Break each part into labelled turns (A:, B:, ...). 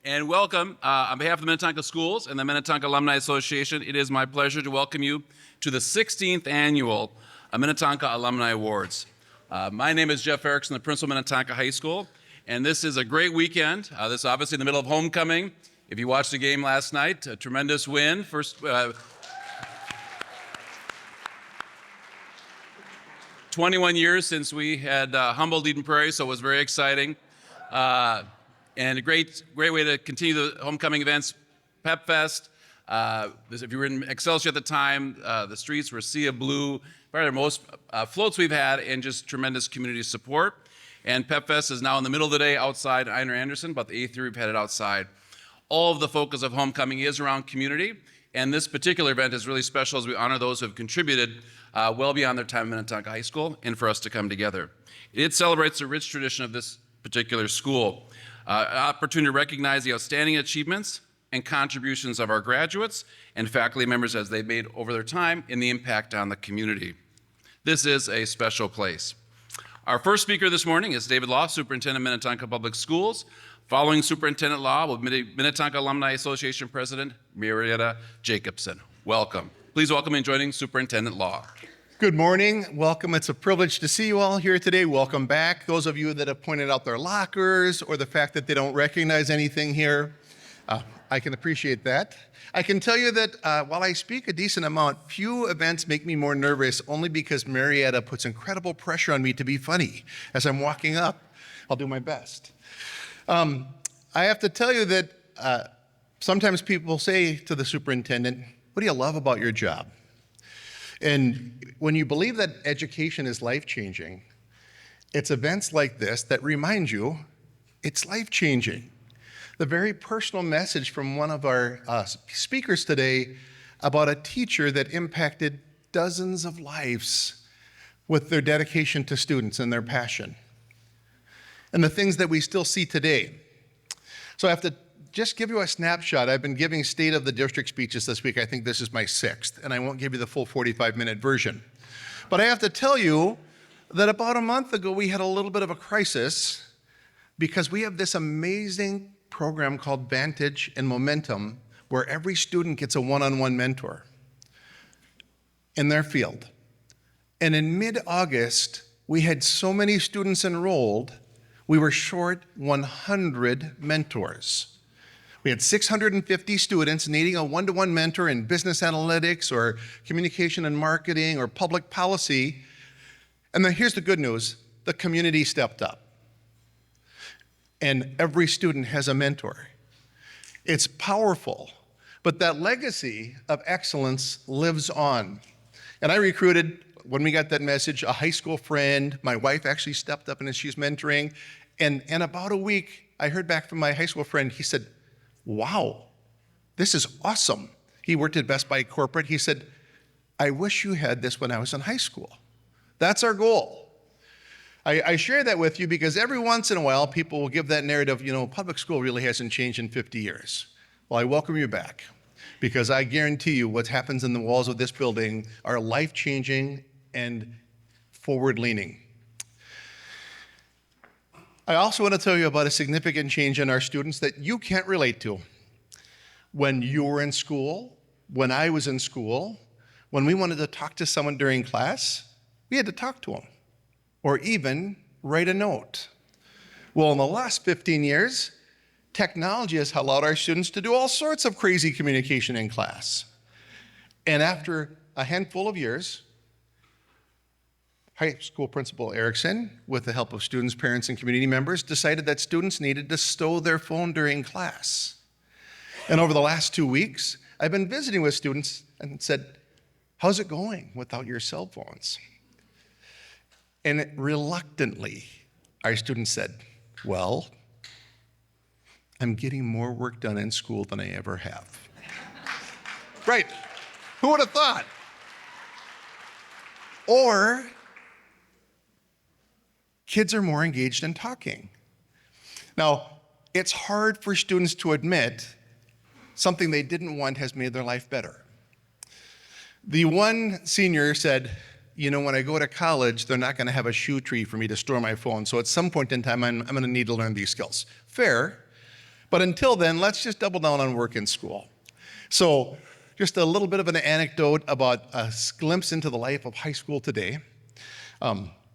A: And welcome, on behalf of the Minnetonka Schools and the Minnetonka Alumni Association, it is my pleasure to welcome you to the 16th Annual Minnetonka Alumni Awards. My name is Jeff Erickson, the principal of Minnetonka High School, and this is a great weekend. This is obviously in the middle of homecoming. If you watched the game last night, a tremendous win. 21 years since we had humbled Eden Prairie, so it was very exciting. And a great way to continue the homecoming events, Pep Fest. If you were in Excelsior at the time, the streets were sea of blue, probably the most floats we've had, and just tremendous community support. And Pep Fest is now in the middle of the day outside Einer Anderson, about the 8th year we've had it outside. All of the focus of homecoming is around community, and this particular event is really special as we honor those who have contributed well beyond their time at Minnetonka High School and for us to come together. It celebrates the rich tradition of this particular school. An opportunity to recognize the outstanding achievements and contributions of our graduates and faculty members as they've made over their time and the impact on the community. This is a special place. Our first speaker this morning is David Law, Superintendent of Minnetonka Public Schools. Following Superintendent Law will be Minnetonka Alumni Association President Marietta Jacobson. Welcome. Please welcome and joining Superintendent Law.
B: Good morning. Welcome. It's a privilege to see you all here today. Welcome back. Those of you that have pointed out their lockers or the fact that they don't recognize anything here, I can appreciate that. I can tell you that while I speak a decent amount, few events make me more nervous only because Marietta puts incredible pressure on me to be funny as I'm walking up. I'll do my best. I have to tell you that sometimes people say to the superintendent, "What do you love about your job?" And when you believe that education is life-changing, it's events like this that remind you it's life-changing. The very personal message from one of our speakers today about a teacher that impacted dozens of lives with their dedication to students and their passion, and the things that we still see today. So I have to just give you a snapshot. I've been giving State of the District speeches this week. I think this is my 6th, and I won't give you the full 45-minute version. But I have to tell you that about a month ago, we had a little bit of a crisis because we have this amazing program called Vantage and Momentum, where every student gets a one-on-one mentor in their field. And in mid-August, we had so many students enrolled, we were short 100 mentors. We had 650 students needing a one-to-one mentor in business analytics or communication and marketing or public policy. And then here's the good news, the community stepped up. And every student has a mentor. It's powerful, but that legacy of excellence lives on. And I recruited, when we got that message, a high school friend. My wife actually stepped up and she's mentoring. And in about a week, I heard back from my high school friend. He said, "Wow, this is awesome." He worked at Best Buy Corporate. He said, "I wish you had this when I was in high school." That's our goal. I share that with you because every once in a while, people will give that narrative, public school really hasn't changed in 50 years. Well, I welcome you back because I guarantee you what happens in the walls of this building are life-changing and forward-leaning. I also want to tell you about a significant change in our students that you can't relate to. When you were in school, when I was in school, when we wanted to talk to someone during class, we had to talk to them or even write a note. Well, in the last 15 years, technology has allowed our students to do all sorts of crazy communication in class. And after a handful of years, high school principal Erickson, with the help of students, parents, and community members, decided that students needed to stow their phone during class. And over the last 2 weeks, I've been visiting with students and said, "How's it going without your cell phones?" And reluctantly, our students said, "Well, I'm getting more work done in school than I ever have." Right, who would have thought? Or, kids are more engaged in talking. Now, it's hard for students to admit something they didn't want has made their life better. The one senior said, when I go to college, they're not going to have a shoe tree for me to store my phone. So at some point in time, I'm going to need to learn these skills. Fair, But until then, let's just double down on work in school. So just a little bit of an anecdote about a glimpse into the life of high school today.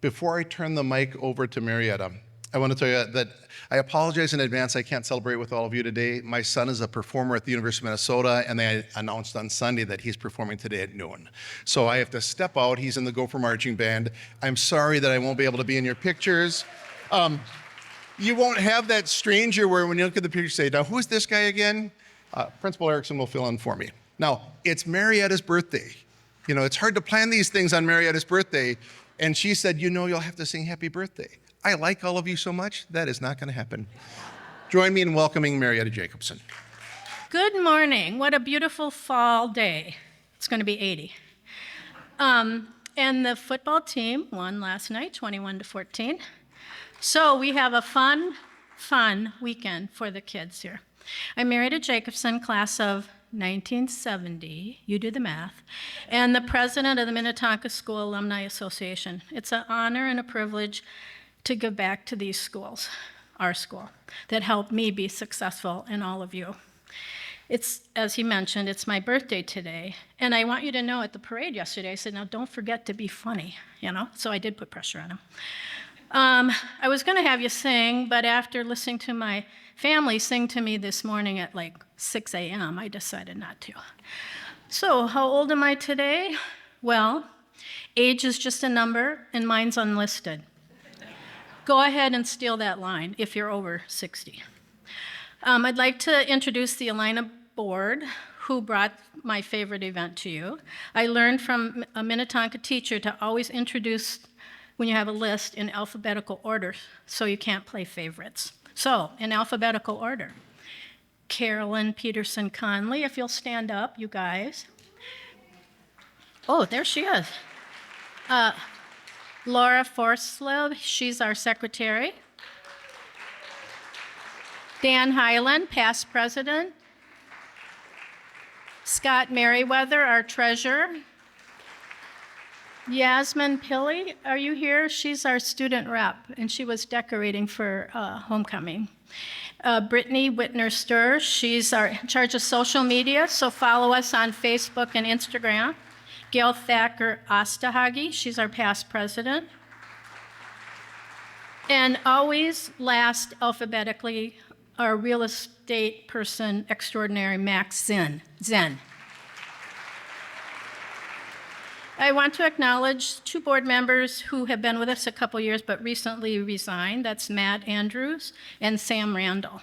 B: Before I turn the mic over to Marietta, I want to tell you that I apologize in advance. I can't celebrate with all of you today. My son is a performer at the University of Minnesota, and they announced on Sunday that he's performing today at noon. So I have to step out. He's in the Gopher Marching Band. I'm sorry that I won't be able to be in your pictures. You won't have that stranger where when you look at the picture, you say, now who's this guy again? Principal Erickson will fill in for me. Now, it's Marietta's birthday. You know, it's hard to plan these things on Marietta's birthday. And she said, you know, you'll have to sing happy birthday. I like all of you so much, that is not going to happen. Join me in welcoming Marietta Jacobson.
C: Good morning. What a beautiful fall day. It's going to be 80. And the football team won last night, 21-14. So we have a fun weekend for the kids here. I'm Marietta Jacobson, class of 1970, you do the math, and the president of the Minnetonka School Alumni Association. It's an honor and a privilege to give back to these schools, our school, that helped me be successful and all of you. It's, as he mentioned, it's my birthday today, and I want you to know at the parade yesterday, I said, now don't forget to be funny, you know? So I did put pressure on him. I was gonna have you sing, but after listening to my family sing to me this morning at like 6 a.m., I decided not to. So how old am I today? Well, age is just a number, and mine's unlisted. Go ahead and steal that line if you're over 60. I'd like to introduce the Alina board, who brought my favorite event to you. I learned from a Minnetonka teacher to always introduce, when you have a list, in alphabetical order, so you can't play favorites. So, in alphabetical order, Carolyn Peterson Conley, if you'll stand up, you guys. Oh, there she is. Laura Forslev, she's our secretary. Dan Hyland, past president. Scott Merriweather, our treasurer. Yasmin Pilley, are you here? She's our student rep, and she was decorating for homecoming. Brittany Whitner-Sturr, she's in charge of social media, so follow us on Facebook and Instagram. Gail Thacker Ostahagi, she's our past president. And always last alphabetically, our real estate person extraordinary, Max Zen. I want to acknowledge two board members who have been with us a couple years but recently resigned. That's Matt Andrews and Sam Randall.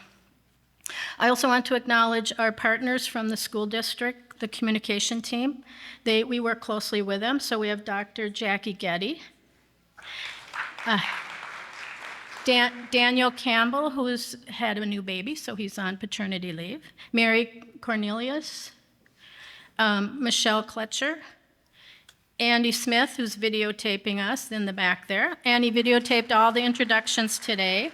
C: I also want to acknowledge our partners from the school district, the communication team. We work closely with them. So we have Dr. Jackie Getty, Daniel Campbell, who's had a new baby, so he's on paternity leave, Mary Cornelius, Michelle Kletcher, Andy Smith, who's videotaping us in the back there. Andy videotaped all the introductions today,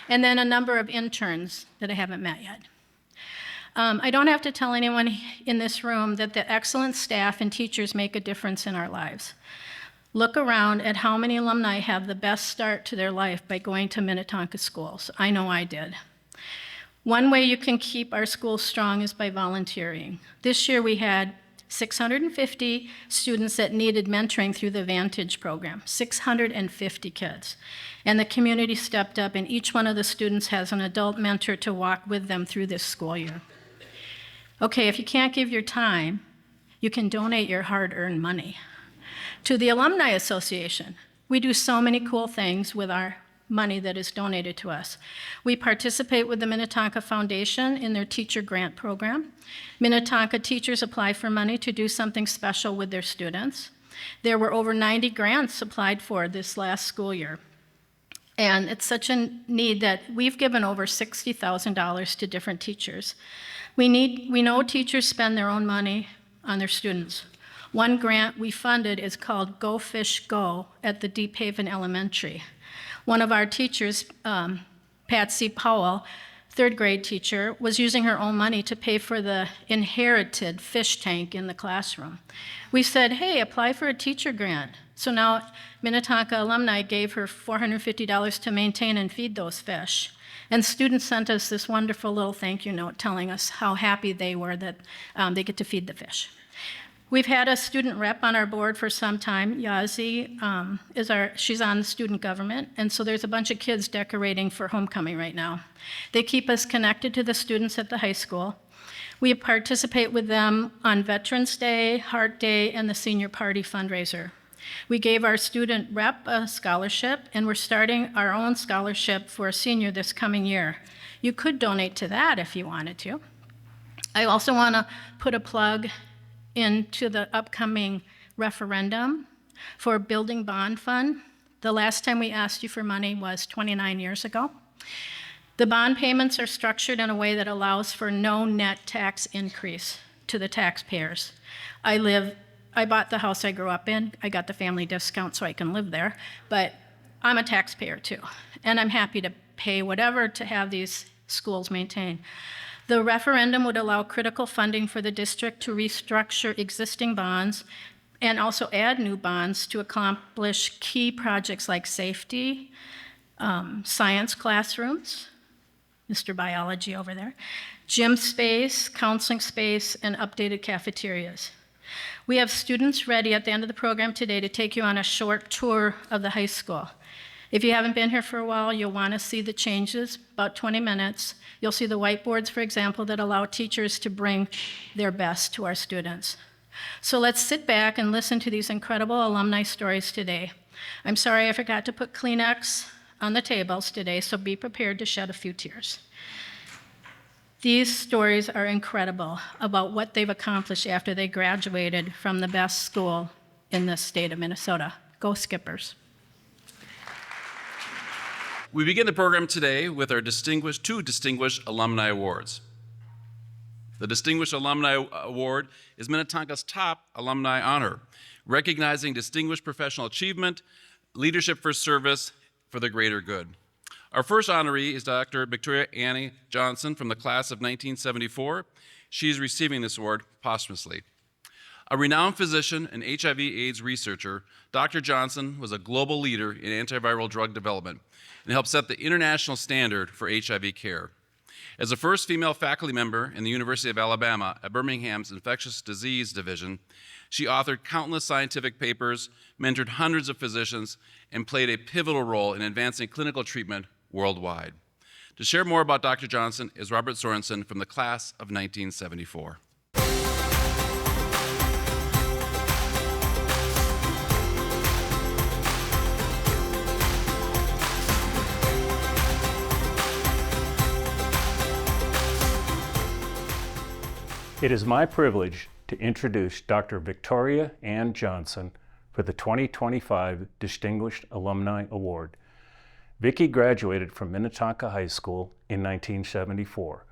C: and then a number of interns that I haven't met yet. I don't have to tell anyone in this room that the excellent staff and teachers make a difference in our lives. Look around at how many alumni have the best start to their life by going to Minnetonka schools. I know I did. One way you can keep our schools strong is by volunteering. This year we had 650 students that needed mentoring through the Vantage program, 650 kids. And the community stepped up, and each one of the students has an adult mentor to walk with them through this school year. Okay, if you can't give your time, you can donate your hard-earned money. To the Alumni Association, we do so many cool things with our money that is donated to us. We participate with the Minnetonka Foundation in their teacher grant program. Minnetonka teachers apply for money to do something special with their students. There were over 90 grants applied for this last school year. And it's such a need that we've given over $60,000 to different teachers. We know teachers spend their own money on their students. One grant we funded is called Go Fish Go at the Deep Haven Elementary. One of our teachers, Patsy Powell, third grade teacher, was using her own money to pay for the inherited fish tank in the classroom. We said, hey, apply for a teacher grant So now Minnetonka Alumni gave her $450 to maintain and feed those fish. And students sent us this wonderful little thank you note telling us how happy they were that they get to feed the fish. We've had a student rep on our board for some time. Yazi she's on the student government, and so there's a bunch of kids decorating for homecoming right now. They keep us connected to the students at the high school. We participate with them on Veterans Day, Heart Day, and the Senior Party fundraiser. We gave our student rep a scholarship, and we're starting our own scholarship for a senior this coming year. You could donate to that if you wanted to. I also want to put a plug into the upcoming referendum for building bond fund. The last time we asked you for money was 29 years ago. The bond payments are structured in a way that allows for no net tax increase to the taxpayers. I bought the house I grew up in. I got the family discount so I can live there, but I'm a taxpayer too, and I'm happy to pay whatever to have these schools maintained. The referendum would allow critical funding for the district to restructure existing bonds and also add new bonds to accomplish key projects like safety, science classrooms, Mr. Biology over there, gym space, counseling space, and updated cafeterias. We have students ready at the end of the program today to take you on a short tour of the high school. If you haven't been here for a while, you'll want to see the changes, about 20 minutes. You'll see the whiteboards, for example, that allow teachers to bring their best to our students. So let's sit back and listen to these incredible alumni stories today. I'm sorry I forgot to put Kleenex on the tables today, so be prepared to shed a few tears. These stories are incredible about what they've accomplished after they graduated from the best school in the state of Minnesota. Go Skippers.
A: We begin the program today with our two distinguished alumni awards. The Distinguished Alumni Award is Minnetonka's top alumni honor, recognizing distinguished professional achievement, leadership for service for the greater good. Our first honoree is Dr. Victoria Annie Johnson from the class of 1974. She is receiving this award posthumously. A renowned physician and HIV/AIDS researcher, Dr. Johnson was a global leader in antiviral drug development and helped set the international standard for HIV care. As the first female faculty member in the University of Alabama at Birmingham's Infectious Disease Division, she authored countless scientific papers, mentored hundreds of physicians, and played a pivotal role in advancing clinical treatment worldwide. To share more about Dr. Johnson is Robert Sorensen from the class of 1974.
D: It is my privilege to introduce Dr. Victoria Ann Johnson for the 2025 Distinguished Alumni Award. Vicki graduated from Minnetonka High School in 1974.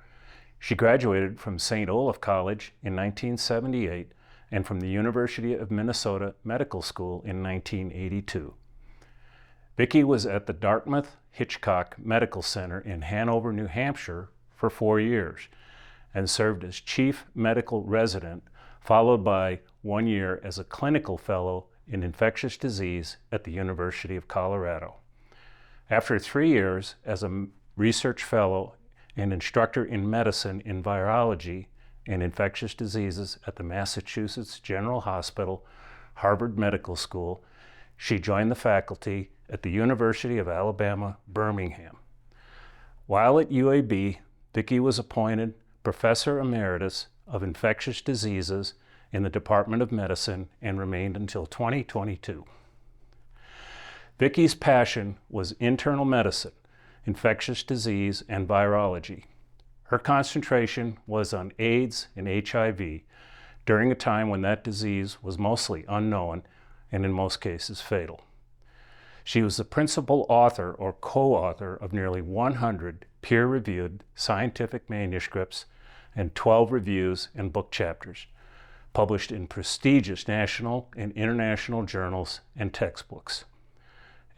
D: She graduated from St. Olaf College in 1978 and from the University of Minnesota Medical School in 1982. Vicki was at the Dartmouth-Hitchcock Medical Center in Hanover, New Hampshire for 4 years and served as chief medical resident, followed by 1 year as a clinical fellow in infectious disease at the University of Colorado. After 3 years as a research fellow and instructor in medicine in virology and infectious diseases at the Massachusetts General Hospital, Harvard Medical School, she joined the faculty at the University of Alabama, Birmingham. While at UAB, Vicki was appointed Professor Emeritus of Infectious Diseases in the Department of Medicine and remained until 2022. Vicki's passion was internal medicine, infectious disease, and virology. Her concentration was on AIDS and HIV during a time when that disease was mostly unknown and in most cases fatal. She was the principal author or co-author of nearly 100 peer-reviewed scientific manuscripts and 12 reviews and book chapters, published in prestigious national and international journals and textbooks.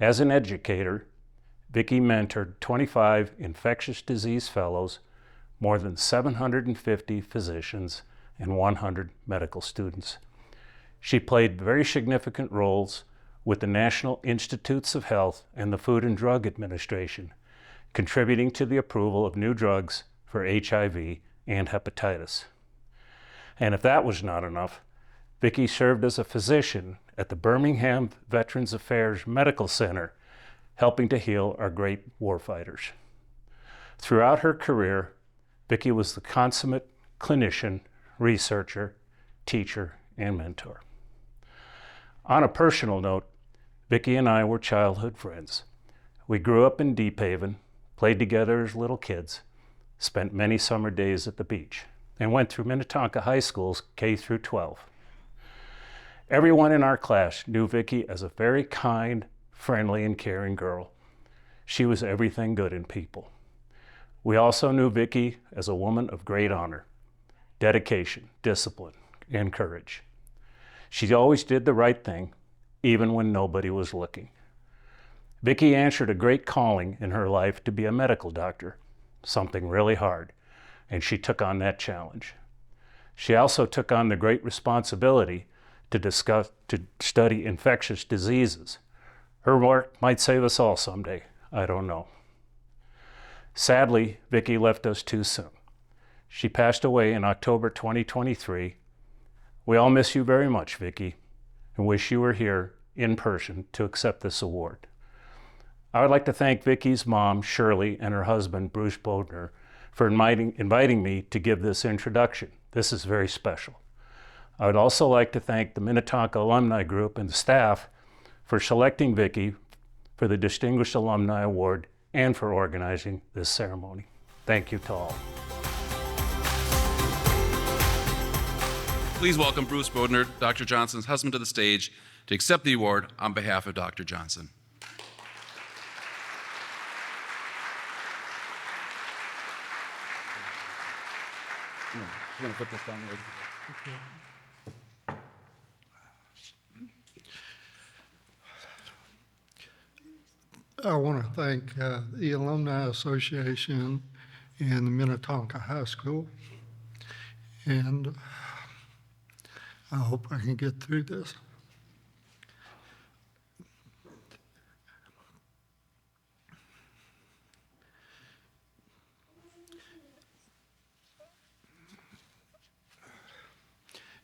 D: As an educator, Vicki mentored 25 infectious disease fellows, more than 750 physicians, and 100 medical students. She played very significant roles with the National Institutes of Health and the Food and Drug Administration, contributing to the approval of new drugs for HIV and hepatitis. And if that was not enough, Vicki served as a physician at the Birmingham Veterans Affairs Medical Center, helping to heal our great warfighters. Throughout her career, Vicki was the consummate clinician, researcher, teacher, and mentor. On a personal note, Vicki and I were childhood friends. We grew up in Deep Haven, played together as little kids, spent many summer days at the beach, and went through Minnetonka High School's K through 12. Everyone in our class knew Vicki as a very kind, friendly, and caring girl. She was everything good in people. We also knew Vicki as a woman of great honor, dedication, discipline, and courage. She always did the right thing, even when nobody was looking. Vicki answered a great calling in her life to be a medical doctor, something really hard, and she took on that challenge. She also took on the great responsibility to study infectious diseases. Her work might save us all someday, I don't know. Sadly, Vicki left us too soon. She passed away in October 2023. We all miss you very much, Vicki, and wish you were here in person to accept this award. I would like to thank Vicki's mom, Shirley, and her husband, Bruce Bodner, for inviting me to give this introduction. This is very special. I would also like to thank the Minnetonka Alumni Group and the staff for selecting Vicki for the Distinguished Alumni Award and for organizing this ceremony. Thank you to all.
A: Please welcome Bruce Bodner, Dr. Johnson's husband, to the stage to accept the award on behalf of Dr. Johnson. I'm going to put this down there.
E: I want to thank the Alumni Association and the Minnetonka High School, and I hope I can get through this.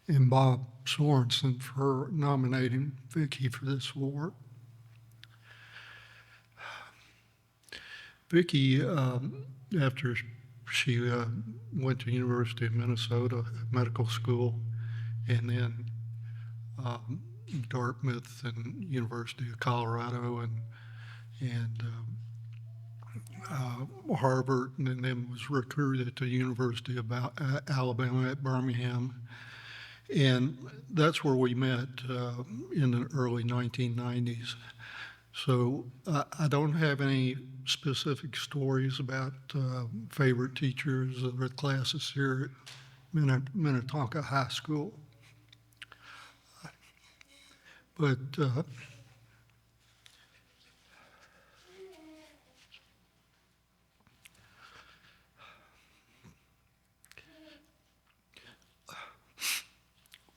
E: And Bob Sorensen for nominating Vicki for this award. Vicki, after she went to University of Minnesota Medical School, and then Dartmouth and University of Colorado and Harvard, and then was recruited to University of Alabama at Birmingham. And that's where we met in the early 1990s. So I don't have any specific stories about favorite teachers or classes here at Minnetonka High School. But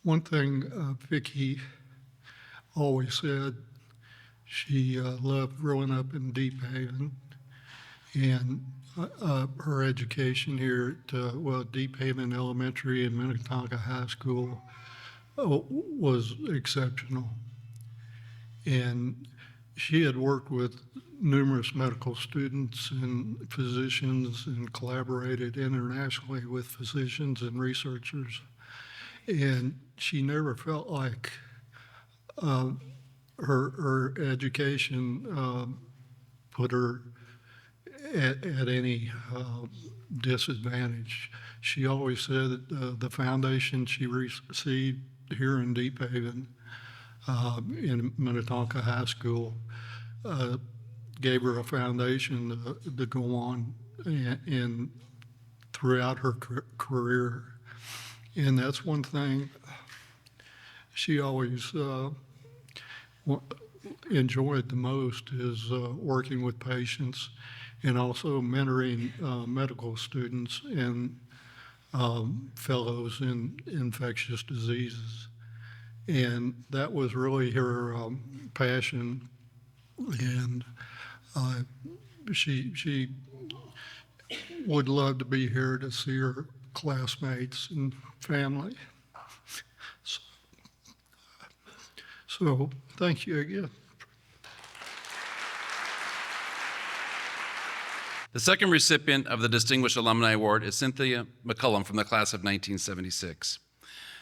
E: one thing Vicki always said, she loved growing up in Deep Haven, and her education here at Deep Haven Elementary and Minnetonka High School was exceptional. And she had worked with numerous medical students and physicians and collaborated internationally with physicians and researchers. And she never felt like her education put her at any disadvantage. She always said that the foundation she received here in Deep Haven in Minnetonka High School gave her a foundation to go on in throughout her career. And that's one thing she always enjoyed the most, is working with patients and also mentoring medical students and fellows in infectious diseases. And that was really her passion. And she would love to be here to see her classmates and family. So thank you again.
A: The second recipient of the Distinguished Alumni Award is Cynthia McCullum from the class of 1976.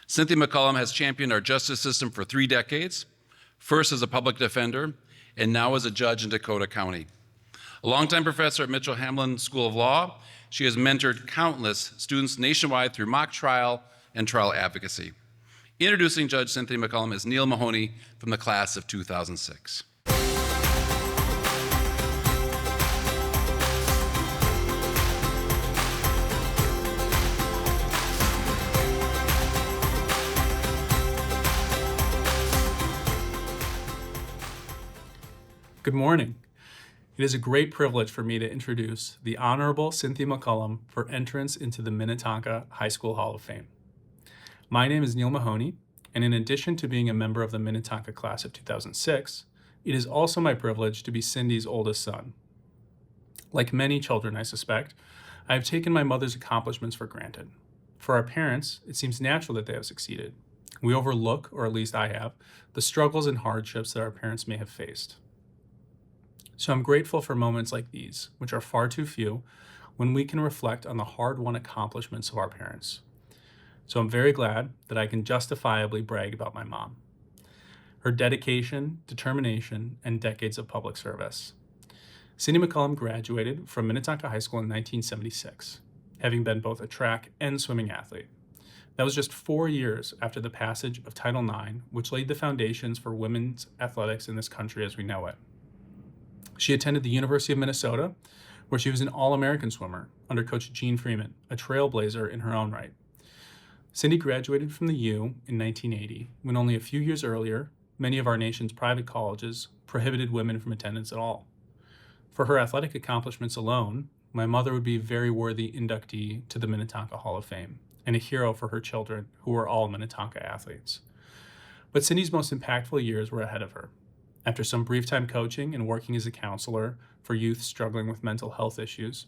A: Cynthia McCullum has championed our justice system for 3 decades, first as a public defender and now as a judge in Dakota County. A longtime professor at Mitchell Hamlin School of Law, she has mentored countless students nationwide through mock trial and trial advocacy. Introducing Judge Cynthia McCullum is Neil Mahoney from the class of 2006.
F: Good morning. It is a great privilege for me to introduce the Honorable Cynthia McCullum for entrance into the Minnetonka High School Hall of Fame. My name is Neil Mahoney, and in addition to being a member of the Minnetonka class of 2006, it is also my privilege to be Cindy's oldest son. Like many children, I suspect, I have taken my mother's accomplishments for granted. For our parents, it seems natural that they have succeeded. We overlook, or at least I have, the struggles and hardships that our parents may have faced. So I'm grateful for moments like these, which are far too few, when we can reflect on the hard-won accomplishments of our parents. So I'm very glad that I can justifiably brag about my mom. Her dedication, determination, and decades of public service. Cindy McCullum graduated from Minnetonka High School in 1976, having been both a track and swimming athlete. That was just 4 years after the passage of Title IX, which laid the foundations for women's athletics in this country as we know it. She attended the University of Minnesota, where she was an All-American swimmer under Coach Gene Freeman, a trailblazer in her own right. Cindy graduated from the U in 1980, when only a few years earlier, many of our nation's private colleges prohibited women from attendance at all. For her athletic accomplishments alone, my mother would be a very worthy inductee to the Minnetonka Hall of Fame, and a hero for her children, who were all Minnetonka athletes. But Cindy's most impactful years were ahead of her. After some brief time coaching and working as a counselor for youth struggling with mental health issues,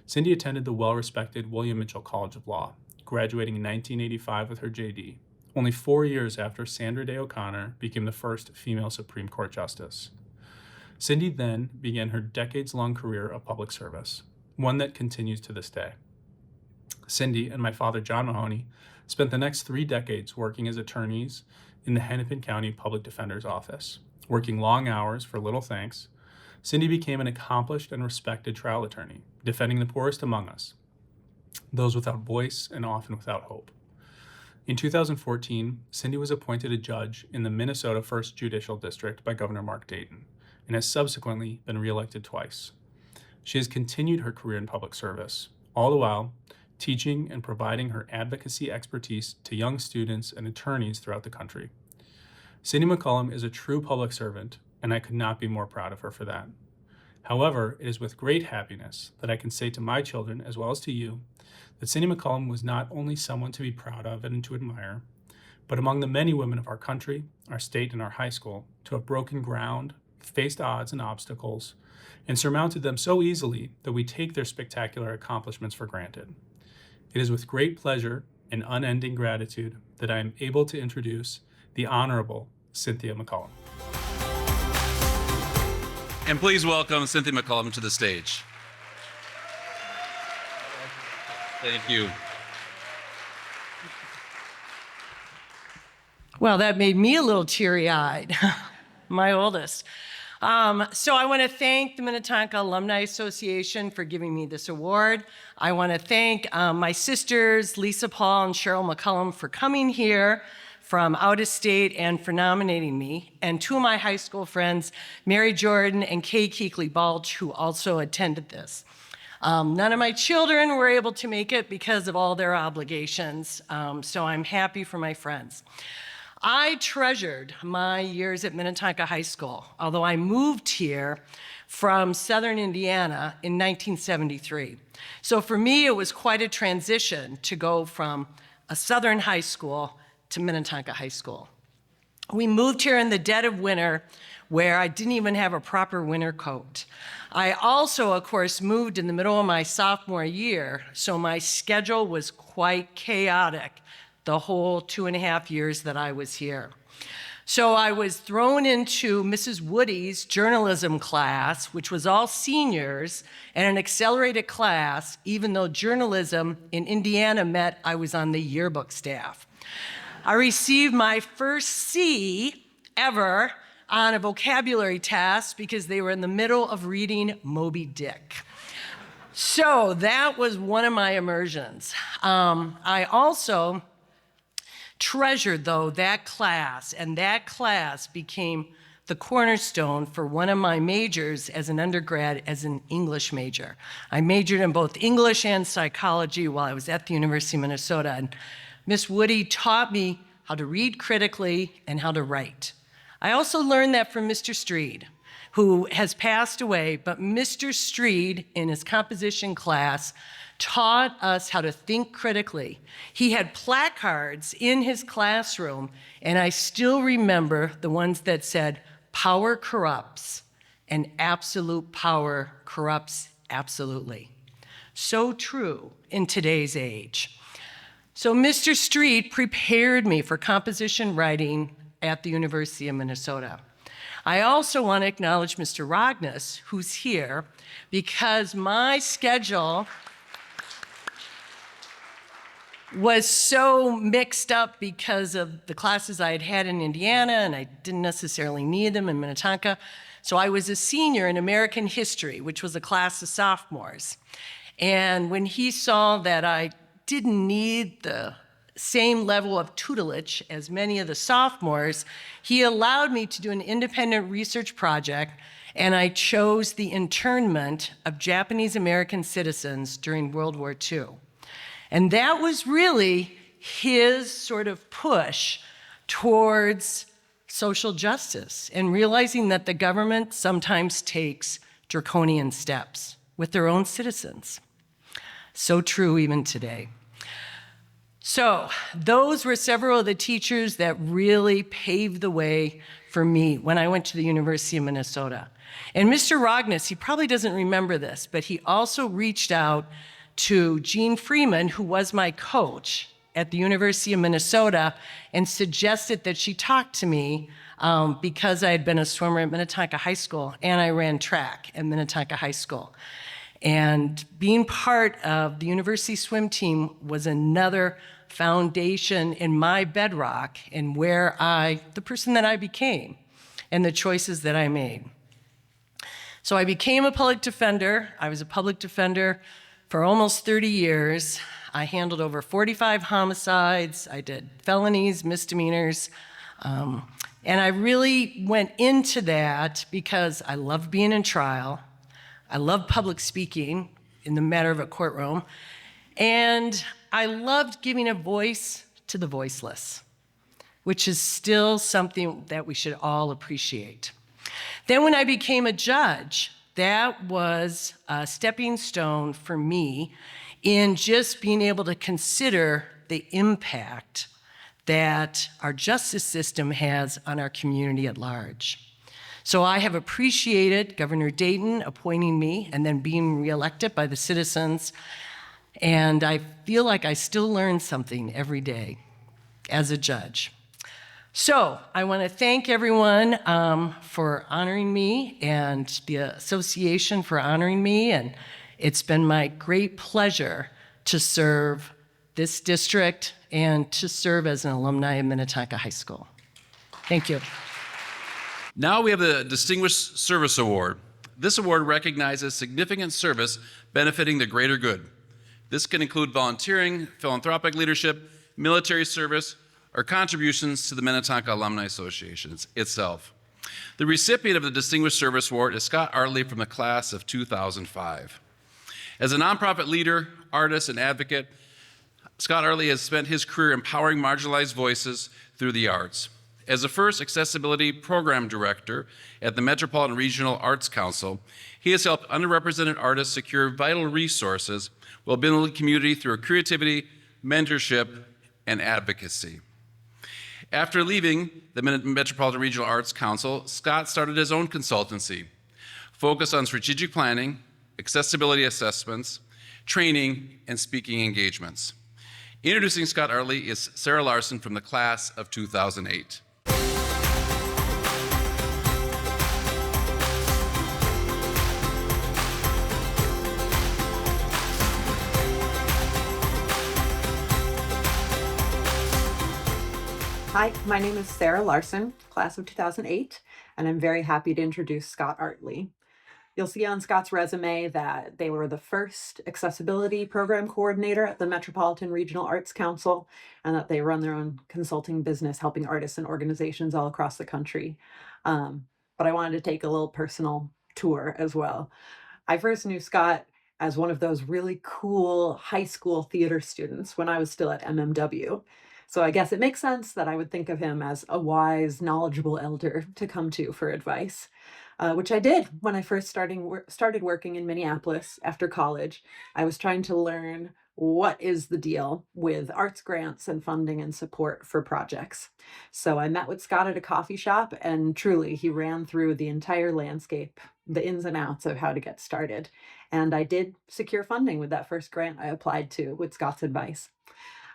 F: Cindy attended the well-respected William Mitchell College of Law, graduating in 1985 with her JD, only 4 years after Sandra Day O'Connor became the first female Supreme Court Justice. Cindy then began her decades-long career of public service, one that continues to this day. Cindy and my father, John Mahoney, spent the next 3 decades working as attorneys in the Hennepin County Public Defender's Office. Working long hours for little thanks, Cindy became an accomplished and respected trial attorney, defending the poorest among us, those without voice and often without hope. In 2014, Cindy was appointed a judge in the Minnesota 1st Judicial District by Governor Mark Dayton, and has subsequently been reelected twice. She has continued her career in public service, all the while teaching and providing her advocacy expertise to young students and attorneys throughout the country. Cindy McCullum is a true public servant, and I could not be more proud of her for that. However, it is with great happiness that I can say to my children, as well as to you, that Cindy McCullum was not only someone to be proud of and to admire, but among the many women of our country, our state, and our high school to have broken ground, faced odds and obstacles, and surmounted them so easily that we take their spectacular accomplishments for granted. It is with great pleasure and unending gratitude that I am able to introduce the Honorable Cynthia McCullum.
A: And please welcome Cynthia McCullum to the stage. Thank you.
G: Well, that made me a little teary-eyed, my oldest. So I want to thank the Minnetonka Alumni Association for giving me this award. I want to thank my sisters, Lisa Paul and Cheryl McCullum, for coming here from out of state and for nominating me, and 2 of my high school friends, Mary Jordan and Kay Keekley Balch, who also attended this. None of my children were able to make it because of all their obligations, so I'm happy for my friends. I treasured my years at Minnetonka High School, although I moved here from Southern Indiana in 1973. So for me, it was quite a transition to go from a Southern high school to Minnetonka High School. We moved here in the dead of winter where I didn't even have a proper winter coat. I also, of course, moved in the middle of my sophomore year, so my schedule was quite chaotic the whole 2.5 years that I was here. So I was thrown into Mrs. Woody's journalism class, which was all seniors, and an accelerated class, even though journalism in Indiana meant I was on the yearbook staff. I received my first C ever on a vocabulary test because they were in the middle of reading Moby Dick. So that was one of my immersions. I also treasured, though, that class, and that class became the cornerstone for one of my majors as an undergrad as an English major. I majored in both English and psychology while I was at the University of Minnesota, and Miss Woody taught me how to read critically and how to write. I also learned that from Mr. Streed, who has passed away, but Mr. Streed, in his composition class, taught us how to think critically. He had placards in his classroom, and I still remember the ones that said, "Power corrupts, and absolute power corrupts absolutely." So true in today's age. So Mr. Street prepared me for composition writing at the University of Minnesota. I also want to acknowledge Mr. Rognus, who's here, because my schedule was so mixed up because of the classes I had had in Indiana, and I didn't necessarily need them in Minnetonka. So I was a senior in American history, which was a class of sophomores. And when he saw that I didn't need the same level of tutelage as many of the sophomores, he allowed me to do an independent research project, and I chose the internment of Japanese American citizens during World War II. And that was really his sort of push towards social justice and realizing that the government sometimes takes draconian steps with their own citizens. So true even today. So those were several of the teachers that really paved the way for me when I went to the University of Minnesota. And Mr. Rognus, he probably doesn't remember this, but he also reached out to Jean Freeman, who was my coach at the University of Minnesota, and suggested that she talk to me because I had been a swimmer at Minnetonka High School and I ran track at Minnetonka High School. And being part of the university swim team was another foundation in my bedrock and where the person that I became and the choices that I made. So I became a public defender. I was a public defender for almost 30 years. I handled over 45 homicides. I did felonies, misdemeanors. And I really went into that because I loved being in trial. I love public speaking in the matter of a courtroom, and I loved giving a voice to the voiceless, which is still something that we should all appreciate. Then when I became a judge, that was a stepping stone for me in just being able to consider the impact that our justice system has on our community at large. So I have appreciated Governor Dayton appointing me and then being reelected by the citizens, and I feel like I still learn something every day as a judge. So I want to thank everyone for honoring me and the association for honoring me, and it's been my great pleasure to serve this district and to serve as an alumni of Minnetonka High School. Thank you.
A: Now we have the Distinguished Service Award. This award recognizes significant service benefiting the greater good. This can include volunteering, philanthropic leadership, military service, or contributions to the Minnetonka Alumni Association itself. The recipient of the Distinguished Service Award is Scott Artley from the class of 2005. As a nonprofit leader, artist, and advocate, Scott Artley has spent his career empowering marginalized voices through the arts. As the first accessibility program director at the Metropolitan Regional Arts Council, he has helped underrepresented artists secure vital resources while building the community through creativity, mentorship, and advocacy. After leaving the Metropolitan Regional Arts Council, Scott started his own consultancy, focused on strategic planning, accessibility assessments, training, and speaking engagements. Introducing Scott Artley is Sarah Larson from the class of 2008.
H: Hi, my name is Sarah Larson, class of 2008, and I'm very happy to introduce Scott Artley. You'll see on Scott's resume that they were the first accessibility program coordinator at the Metropolitan Regional Arts Council, and that they run their own consulting business helping artists and organizations all across the country. But I wanted to take a little personal tour as well. I first knew Scott as one of those really cool high school theater students when I was still at MMW. So I guess it makes sense that I would think of him as a wise, knowledgeable elder to come to for advice, which I did when I first started working in Minneapolis after college. I was trying to learn what is the deal with arts grants and funding and support for projects. So I met with Scott at a coffee shop, and truly he ran through the entire landscape, the ins and outs of how to get started. And I did secure funding with that first grant I applied to with Scott's advice.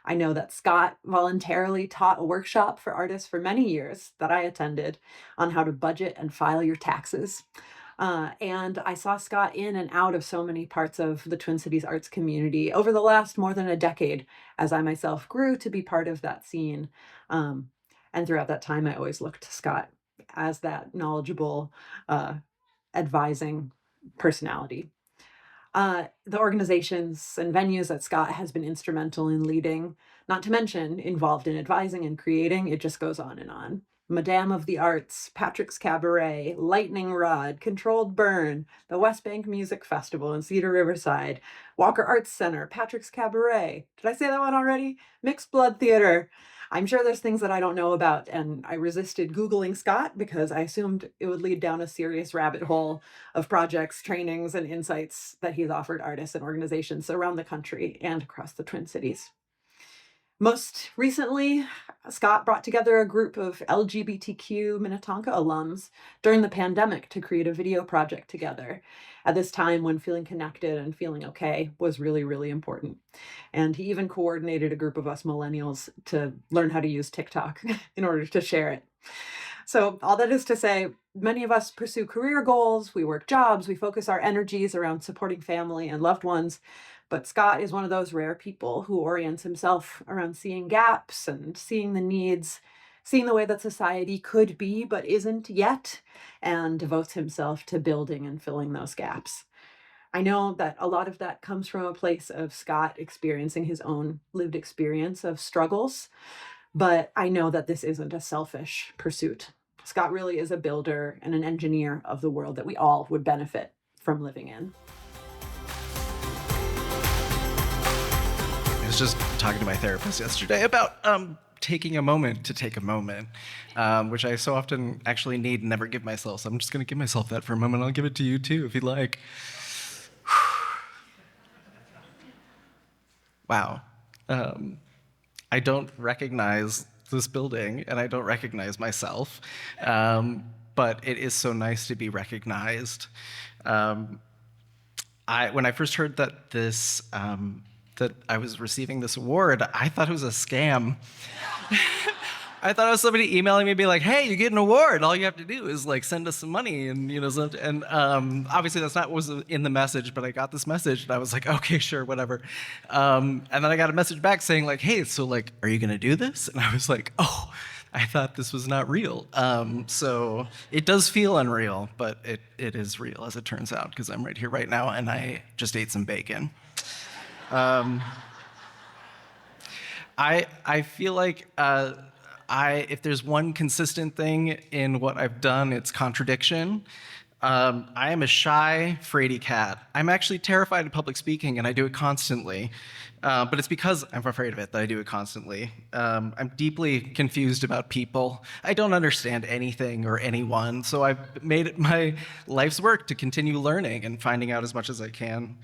H: I know that Scott voluntarily taught a workshop for artists for many years that I attended on how to budget and file your taxes. And I saw Scott in and out of so many parts of the Twin Cities arts community over the last more than a decade, as I myself grew to be part of that scene. And throughout that time, I always looked to Scott as that knowledgeable, advising personality. The organizations and venues that Scott has been instrumental in leading, not to mention involved in advising and creating, it just goes on and on. Madame of the Arts, Patrick's Cabaret, Lightning Rod, Controlled Burn, the West Bank Music Festival in Cedar Riverside, Walker Arts Center, Patrick's Cabaret. Did I say that one already? Mixed Blood Theater. I'm sure there's things that I don't know about, and I resisted Googling Scott because I assumed it would lead down a serious rabbit hole of projects, trainings, and insights that he's offered artists and organizations around the country and across the Twin Cities. Most recently, Scott brought together a group of LGBTQ Minnetonka alums during the pandemic to create a video project together at this time when feeling connected and feeling okay was really, really important. And he even coordinated a group of us millennials to learn how to use TikTok in order to share it. So all that is to say, many of us pursue career goals, we work jobs, we focus our energies around supporting family and loved ones. But Scott is one of those rare people who orients himself around seeing gaps and seeing the needs, seeing the way that society could be but isn't yet, and devotes himself to building and filling those gaps. I know that a lot of that comes from a place of Scott experiencing his own lived experience of struggles, but I know that this isn't a selfish pursuit. Scott really is a builder and an engineer of the world that we all would benefit from living in.
I: I was just talking to my therapist yesterday about taking a moment to take a moment, which I so often actually need and never give myself. So I'm just going to give myself that for a moment. I'll give it to you too, if you'd like. Wow. I don't recognize this building, and I don't recognize myself, but it is so nice to be recognized. When I first heard that that I was receiving this award, I thought it was a scam. I thought it was somebody emailing me, be like, "Hey, you get an award. All you have to do is like send us some money," and obviously that's not what was in the message. But I got this message, and I was like, "Okay, sure, whatever." And then I got a message back saying like, "Hey, so like, are you gonna do this?" And I was like, "Oh, I thought this was not real." So it does feel unreal, but it is real as it turns out, because I'm right here right now, and I just ate some bacon. I feel like if there's one consistent thing in what I've done, it's contradiction. I am a shy, fraidy cat. I'm actually terrified of public speaking, and I do it constantly. But it's because I'm afraid of it that I do it constantly. I'm deeply confused about people. I don't understand anything or anyone, so I've made it my life's work to continue learning and finding out as much as I can.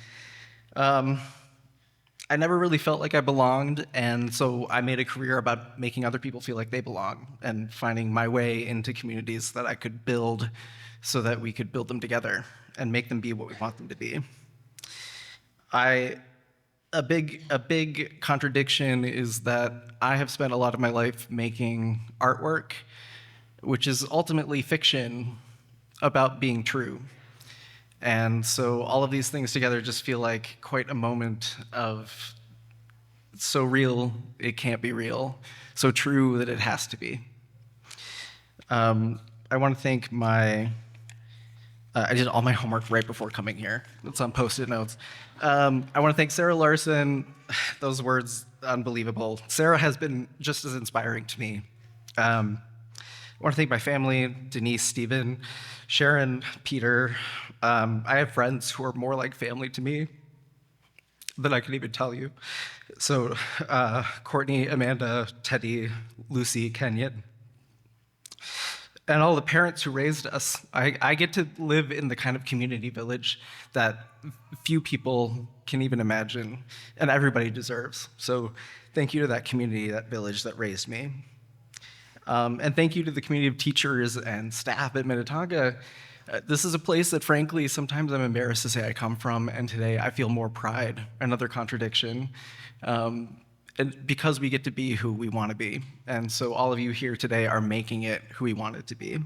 I: I never really felt like I belonged, and so I made a career about making other people feel like they belong and finding my way into communities that I could build so that we could build them together and make them be what we want them to be. A big contradiction is that I have spent a lot of my life making artwork, which is ultimately fiction about being true. And so all of these things together just feel like quite a moment of so real it can't be real, so true that it has to be. I want to thank I did all my homework right before coming here. It's on Post-it notes. I want to thank Sarah Larson. Those words, unbelievable. Sarah has been just as inspiring to me. I want to thank my family, Denise, Stephen, Sharon, Peter. I have friends who are more like family to me than I can even tell you. So Courtney, Amanda, Teddy, Lucy, Kenyon. And all the parents who raised us. I get to live in the kind of community village that few people can even imagine, and everybody deserves. So thank you to that community, that village that raised me. And thank you to the community of teachers and staff at Minnetonka. This is a place that, frankly, sometimes I'm embarrassed to say I come from, and today I feel more pride, another contradiction, and because we get to be who we want to be. And so all of you here today are making it who we want it to be.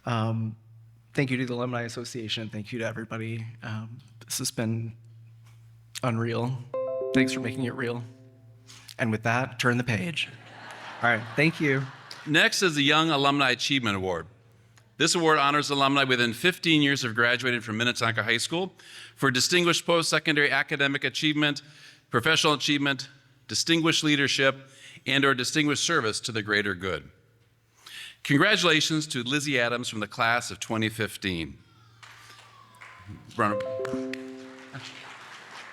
I: Thank you to the Alumni Association. Thank you to everybody. This has been unreal. Thanks for making it real. And with that, turn the page. All right, thank you.
A: Next is the Young Alumni Achievement Award. This award honors alumni within 15 years of graduating from Minnetonka High School for distinguished post-secondary academic achievement, professional achievement, distinguished leadership, and/or distinguished service to the greater good. Congratulations to Lizzie Adams from the class of 2015.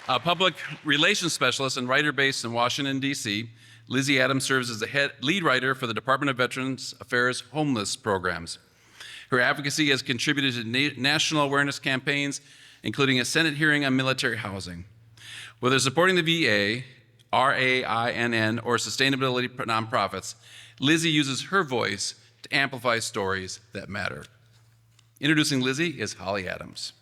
A: A public relations specialist and writer based in Washington, D.C., Lizzie Adams serves as the lead writer for the Department of Veterans Affairs homeless programs. Her advocacy has contributed to national awareness campaigns, including a Senate hearing on military housing. Whether supporting the VA, RAINN, or sustainability nonprofits, Lizzie uses her voice to amplify stories that matter. Introducing Lizzie is Holly Adams.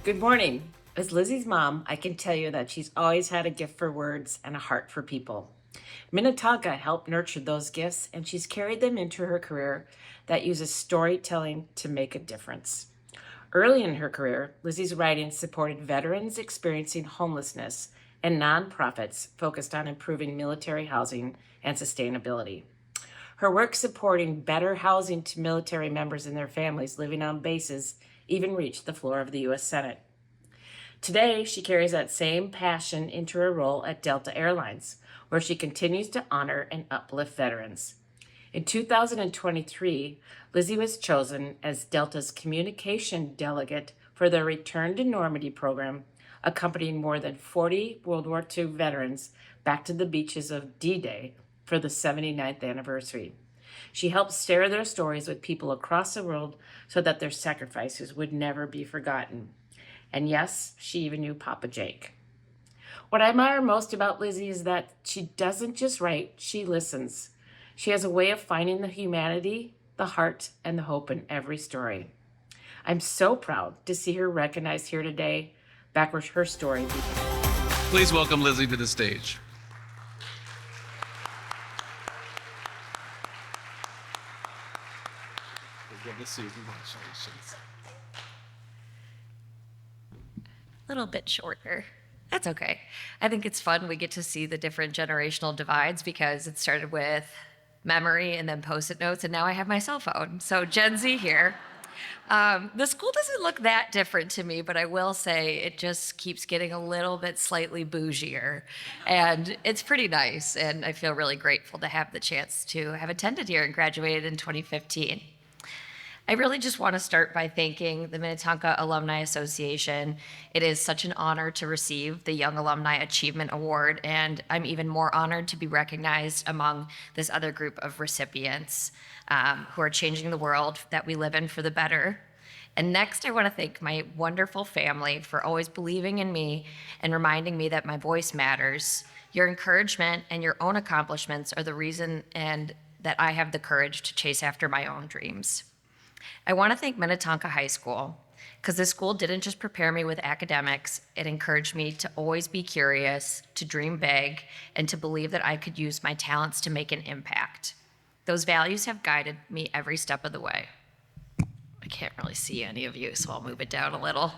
J: Good morning. As Lizzie's mom, I can tell you that she's always had a gift for words and a heart for people. Minnetonka helped nurture those gifts, and she's carried them into her career that uses storytelling to make a difference. Early in her career, Lizzie's writing supported veterans experiencing homelessness and nonprofits focused on improving military housing and sustainability. Her work supporting better housing to military members and their families living on bases even reached the floor of the U.S. Senate. Today, she carries that same passion into her role at Delta Airlines, where she continues to honor and uplift veterans. In 2023, Lizzie was chosen as Delta's communication delegate for their Return to Normandy program, accompanying more than 40 World War II veterans back to the beaches of D-Day for the 79th anniversary. She helped share their stories with people across the world so that their sacrifices would never be forgotten. And yes, she even knew Papa Jake. What I admire most about Lizzie is that she doesn't just write, she listens. She has a way of finding the humanity, the heart, and the hope in every story. I'm so proud to see her recognized here today, back where her story began.
A: Please welcome Lizzie to the stage.
K: A little bit shorter. That's okay. I think it's fun. We get to see the different generational divides because it started with memory and then Post-it notes, and now I have my cell phone. So Gen Z here. The school doesn't look that different to me, but I will say it just keeps getting a little bit slightly bougier. And it's pretty nice, and I feel really grateful to have the chance to have attended here and graduated in 2015. I really just want to start by thanking the Minnetonka Alumni Association. It is such an honor to receive the Young Alumni Achievement Award, and I'm even more honored to be recognized among this other group of recipients who are changing the world that we live in for the better. And next, I want to thank my wonderful family for always believing in me and reminding me that my voice matters. Your encouragement and your own accomplishments are the reason and that I have the courage to chase after my own dreams. I want to thank Minnetonka High School because this school didn't just prepare me with academics, it encouraged me to always be curious, to dream big, and to believe that I could use my talents to make an impact. Those values have guided me every step of the way. I can't really see any of you, so I'll move it down a little.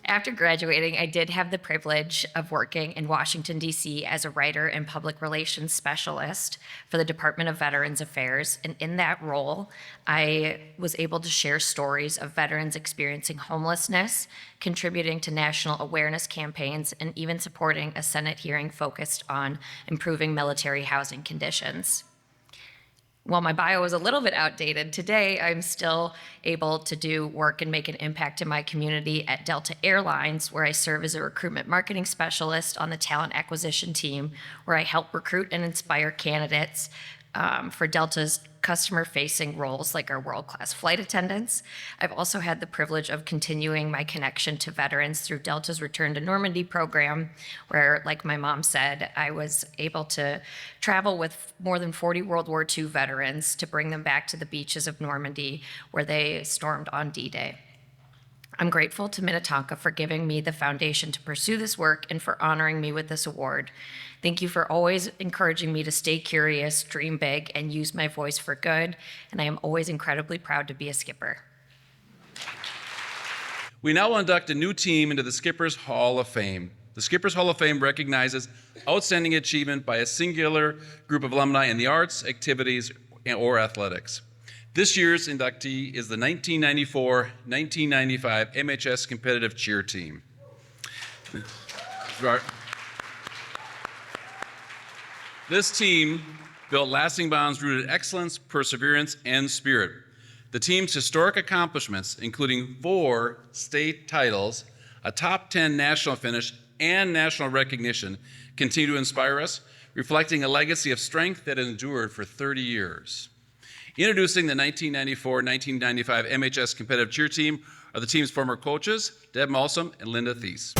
K: After graduating, I did have the privilege of working in Washington, D.C. as a writer and public relations specialist for the Department of Veterans Affairs. And in that role, I was able to share stories of veterans experiencing homelessness, contributing to national awareness campaigns, and even supporting a Senate hearing focused on improving military housing conditions. While my bio is a little bit outdated, today I'm still able to do work and make an impact in my community at Delta Airlines, where I serve as a recruitment marketing specialist on the talent acquisition team, where I help recruit and inspire candidates for Delta's customer-facing roles like our world-class flight attendants. I've also had the privilege of continuing my connection to veterans through Delta's Return to Normandy program, where, like my mom said, I was able to travel with more than 40 World War II veterans to bring them back to the beaches of Normandy, where they stormed on D-Day. I'm grateful to Minnetonka for giving me the foundation to pursue this work and for honoring me with this award. Thank you for always encouraging me to stay curious, dream big, and use my voice for good, and I am always incredibly proud to be a skipper.
A: We now induct a new team into the Skippers Hall of Fame. The Skippers Hall of Fame recognizes outstanding achievement by a singular group of alumni in the arts, activities, or athletics. This year's inductee is the 1994-1995 MHS competitive cheer team. This team built lasting bonds rooted in excellence, perseverance, and spirit. The team's historic accomplishments, including 4 state titles, a top 10 national finish, and national recognition, continue to inspire us, reflecting a legacy of strength that endured for 30 years. Introducing the 1994-1995 MHS competitive cheer team are the team's former coaches, Deb Malsom and Linda Thies.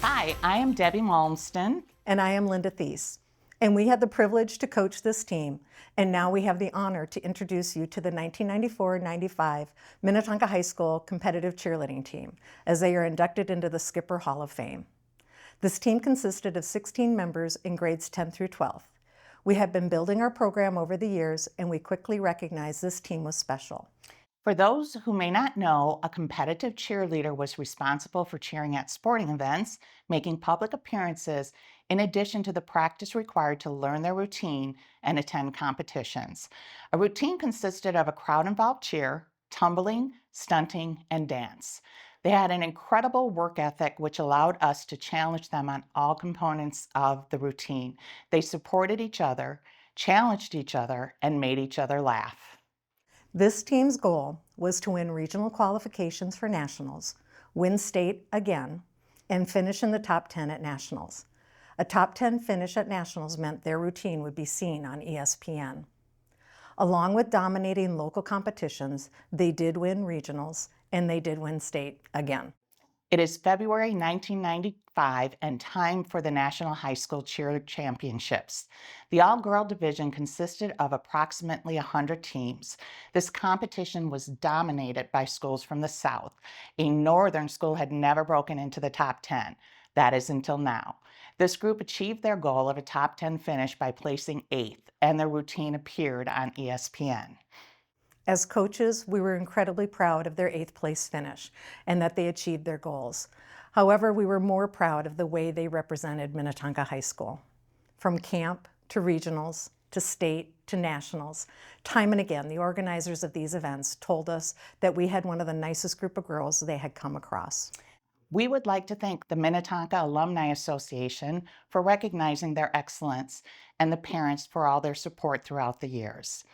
L: Hi, I am Debbie Malmston.
M: And I am Linda Thies. And we had the privilege to coach this team. And now we have the honor to introduce you to the 1994-95 Minnetonka High School competitive cheerleading team, as they are inducted into the Skipper Hall of Fame. This team consisted of 16 members in grades 10 through 12. We have been building our program over the years, and we quickly recognized this team was special.
L: For those who may not know, a competitive cheerleader was responsible for cheering at sporting events, making public appearances, in addition to the practice required to learn their routine and attend competitions. A routine consisted of a crowd-involved cheer, tumbling, stunting, and dance. They had an incredible work ethic which allowed us to challenge them on all components of the routine. They supported each other, challenged each other, and made each other laugh.
M: This team's goal was to win regional qualifications for nationals, win state again, and finish in the top 10 at nationals. A top 10 finish at nationals meant their routine would be seen on ESPN. Along with dominating local competitions, they did win regionals, and they did win state again.
L: It is February 1995 and time for the National High School Cheer Championships. The all-girl division consisted of approximately 100 teams. This competition was dominated by schools from the South. A northern school had never broken into the top 10. That is until now. This group achieved their goal of a top 10 finish by placing 8th, and their routine appeared on ESPN.
M: As coaches, we were incredibly proud of their 8th place finish and that they achieved their goals. However, we were more proud of the way they represented Minnetonka High School. From camp to regionals to state, to nationals. Time and again, the organizers of these events told us that we had one of the nicest group of girls they had come across.
L: We would like to thank the Minnetonka Alumni Association for recognizing their excellence and the parents for all their support throughout the years.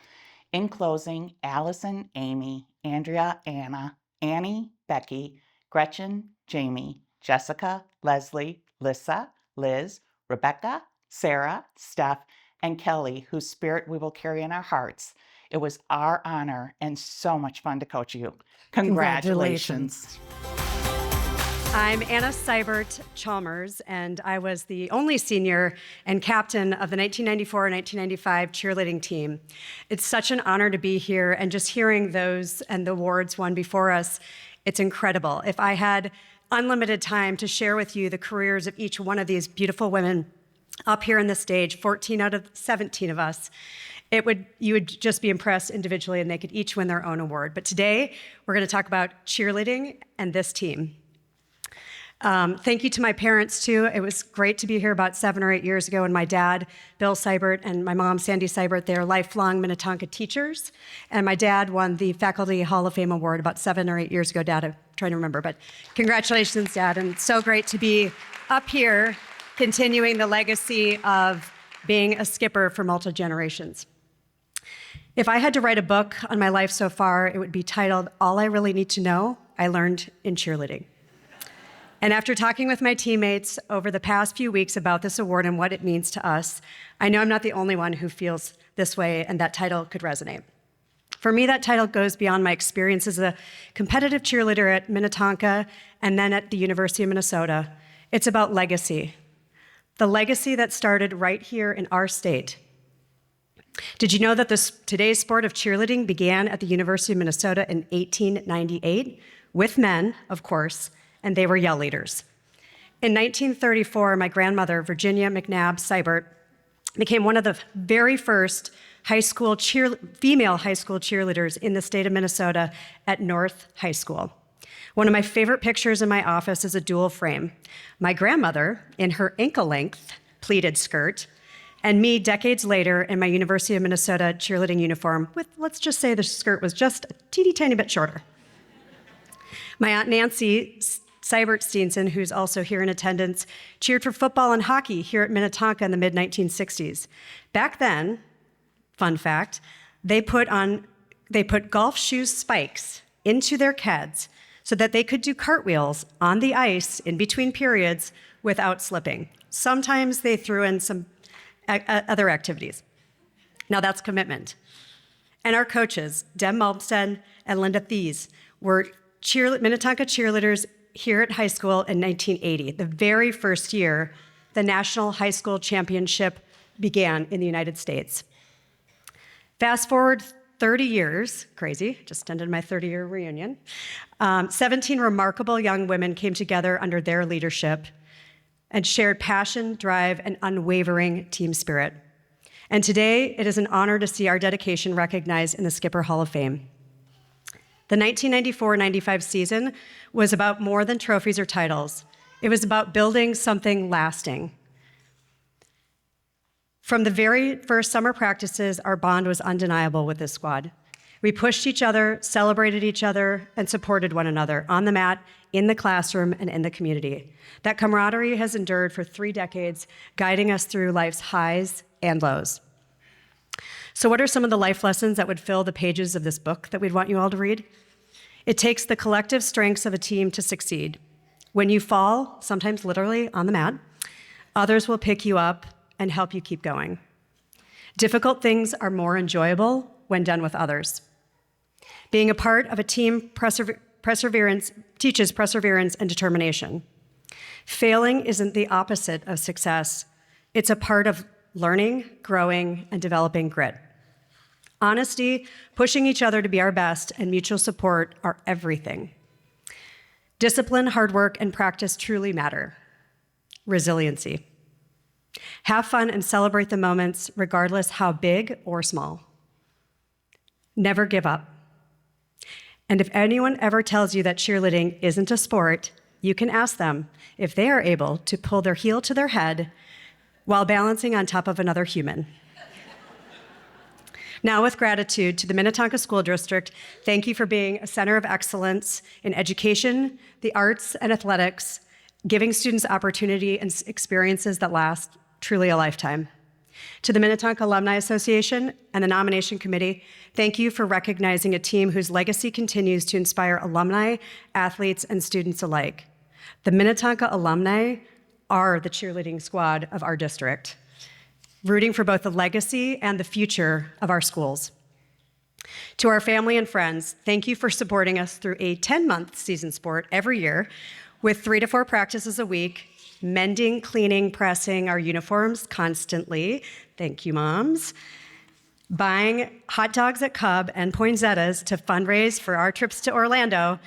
L: In closing, Allison, Amy, Andrea, Anna, Annie, Becky, Gretchen, Jamie, Jessica, Leslie, Lissa, Liz, Rebecca, Sarah, Steph, and Kelly, whose spirit we will carry in our hearts. It was our honor and so much fun to coach you. Congratulations.
N: I'm Anna Seibert Chalmers, and I was the only senior and captain of the 1994-1995 cheerleading team. It's such an honor to be here, and just hearing those and the awards won before us, it's incredible. If I had unlimited time to share with you the careers of each one of these beautiful women up here on the stage, 14 out of 17 of us, you would just be impressed individually, and they could each win their own award. But today, we're going to talk about cheerleading and this team. Thank you to my parents, too. It was great to be here about 7 or 8 years ago, and my dad, Bill Seibert, and my mom, Sandy Seibert, they are lifelong Minnetonka teachers, and my dad won the Faculty Hall of Fame Award about 7 or 8 years ago. Dad, I'm trying to remember, but congratulations, Dad, and it's so great to be up here continuing the legacy of being a skipper for multiple generations. If I had to write a book on my life so far, it would be titled, All I Really Need to Know I Learned in Cheerleading. And after talking with my teammates over the past few weeks about this award and what it means to us, I know I'm not the only one who feels this way, and that title could resonate. For me, that title goes beyond my experience as a competitive cheerleader at Minnetonka and then at the University of Minnesota. It's about legacy, the legacy that started right here in our state. Did you know that today's sport of cheerleading began at the University of Minnesota in 1898 with men, of course, and they were yell leaders. In 1934, my grandmother, Virginia McNabb Seibert, became one of the very first female high school cheerleaders in the state of Minnesota at North High School. One of my favorite pictures in my office is a dual frame. My grandmother in her ankle-length pleated skirt, and me decades later in my University of Minnesota cheerleading uniform with, let's just say the skirt was just a teeny tiny bit shorter. My Aunt Nancy Seibert Steenson, who's also here in attendance, cheered for football and hockey here at Minnetonka in the mid-1960s. Back then, fun fact, they put golf shoes spikes into their keds so that they could do cartwheels on the ice in between periods without slipping. Sometimes they threw in some other activities. Now that's commitment. And our coaches, Deb Malmsted and Linda Thies, were Minnetonka cheerleaders here at high school in 1980, the very first year the National High School Championship began in the United States. Fast forward 30 years, crazy, just ended my 30-year reunion, 17 remarkable young women came together under their leadership and shared passion, drive, and unwavering team spirit. And today, it is an honor to see our dedication recognized in the Skipper Hall of Fame. The 1994-95 season was about more than trophies or titles. It was about building something lasting. From the very first summer practices, our bond was undeniable with this squad. We pushed each other, celebrated each other, and supported one another on the mat, in the classroom, and in the community. That camaraderie has endured for 3 decades, guiding us through life's highs and lows. So what are some of the life lessons that would fill the pages of this book that we'd want you all to read? It takes the collective strengths of a team to succeed. When you fall, sometimes literally on the mat, others will pick you up and help you keep going. Difficult things are more enjoyable when done with others. Being a part of a team teaches perseverance and determination. Failing isn't the opposite of success. It's a part of learning, growing, and developing grit. Honesty, pushing each other to be our best, and mutual support are everything. Discipline, hard work, and practice truly matter. Resiliency. Have fun and celebrate the moments, regardless how big or small. Never give up. And if anyone ever tells you that cheerleading isn't a sport, you can ask them if they are able to pull their heel to their head while balancing on top of another human. Now, with gratitude to the Minnetonka School District, thank you for being a center of excellence in education, the arts, and athletics, giving students opportunity and experiences that last truly a lifetime. To the Minnetonka Alumni Association and the nomination committee, thank you for recognizing a team whose legacy continues to inspire alumni, athletes, and students alike. The Minnetonka alumni are the cheerleading squad of our district, rooting for both the legacy and the future of our schools. To our family and friends, thank you for supporting us through a 10-month season sport every year with 3 to 4 practices a week, mending, cleaning, pressing our uniforms constantly. Thank you, moms. Buying hot dogs at Cub and poinsettias to fundraise for our trips to Orlando,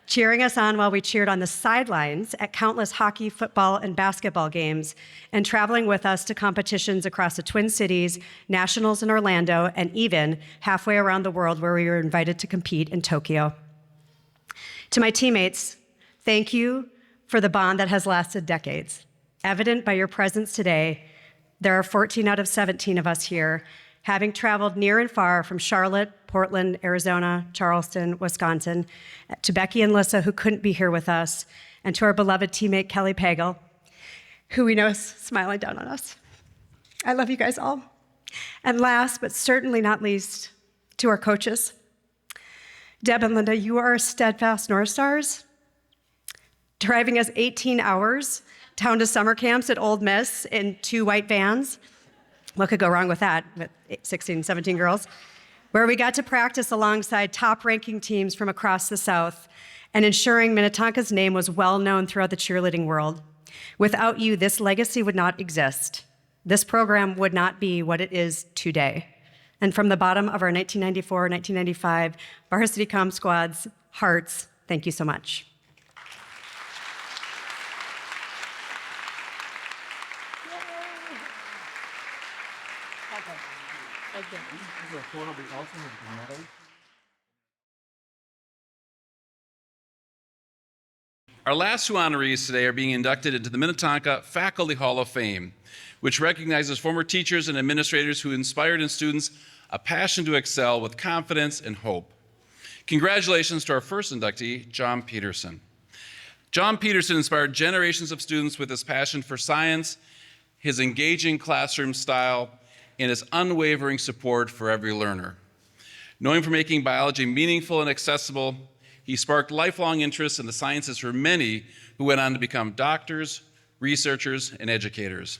N: cheering us on while we cheered on the sidelines at countless hockey, football, and basketball games, and traveling with us to competitions across the Twin Cities, nationals in Orlando, and even halfway around the world where we were invited to compete in Tokyo. To my teammates, thank you for the bond that has lasted decades. Evident by your presence today, there are 14 out of 17 of us here, having traveled near and far from Charlotte, Portland, Arizona, Charleston, Wisconsin, to Becky and Lissa, who couldn't be here with us, and to our beloved teammate, Kelly Pagel, who we know is smiling down on us. I love you guys all. And last, but certainly not least, to our coaches. Deb and Linda, you are steadfast North Stars, driving us 18 hours down to summer camps at Ole Miss in 2 white vans. What could go wrong with that, with 16, 17 girls? Where we got to practice alongside top-ranking teams from across the South and ensuring Minnetonka's name was well-known throughout the cheerleading world. Without you, this legacy would not exist. This program would not be what it is today. And from the bottom of our 1994-1995 varsity comm squad's hearts, thank you so much.
A: Our last 2 honorees today are being inducted into the Minnetonka Faculty Hall of Fame, which recognizes former teachers and administrators who inspired in students a passion to excel with confidence and hope. Congratulations to our first inductee, John Peterson. John Peterson inspired generations of students with his passion for science, his engaging classroom style, and his unwavering support for every learner. Known for making biology meaningful and accessible, he sparked lifelong interest in the sciences for many who went on to become doctors, researchers, and educators.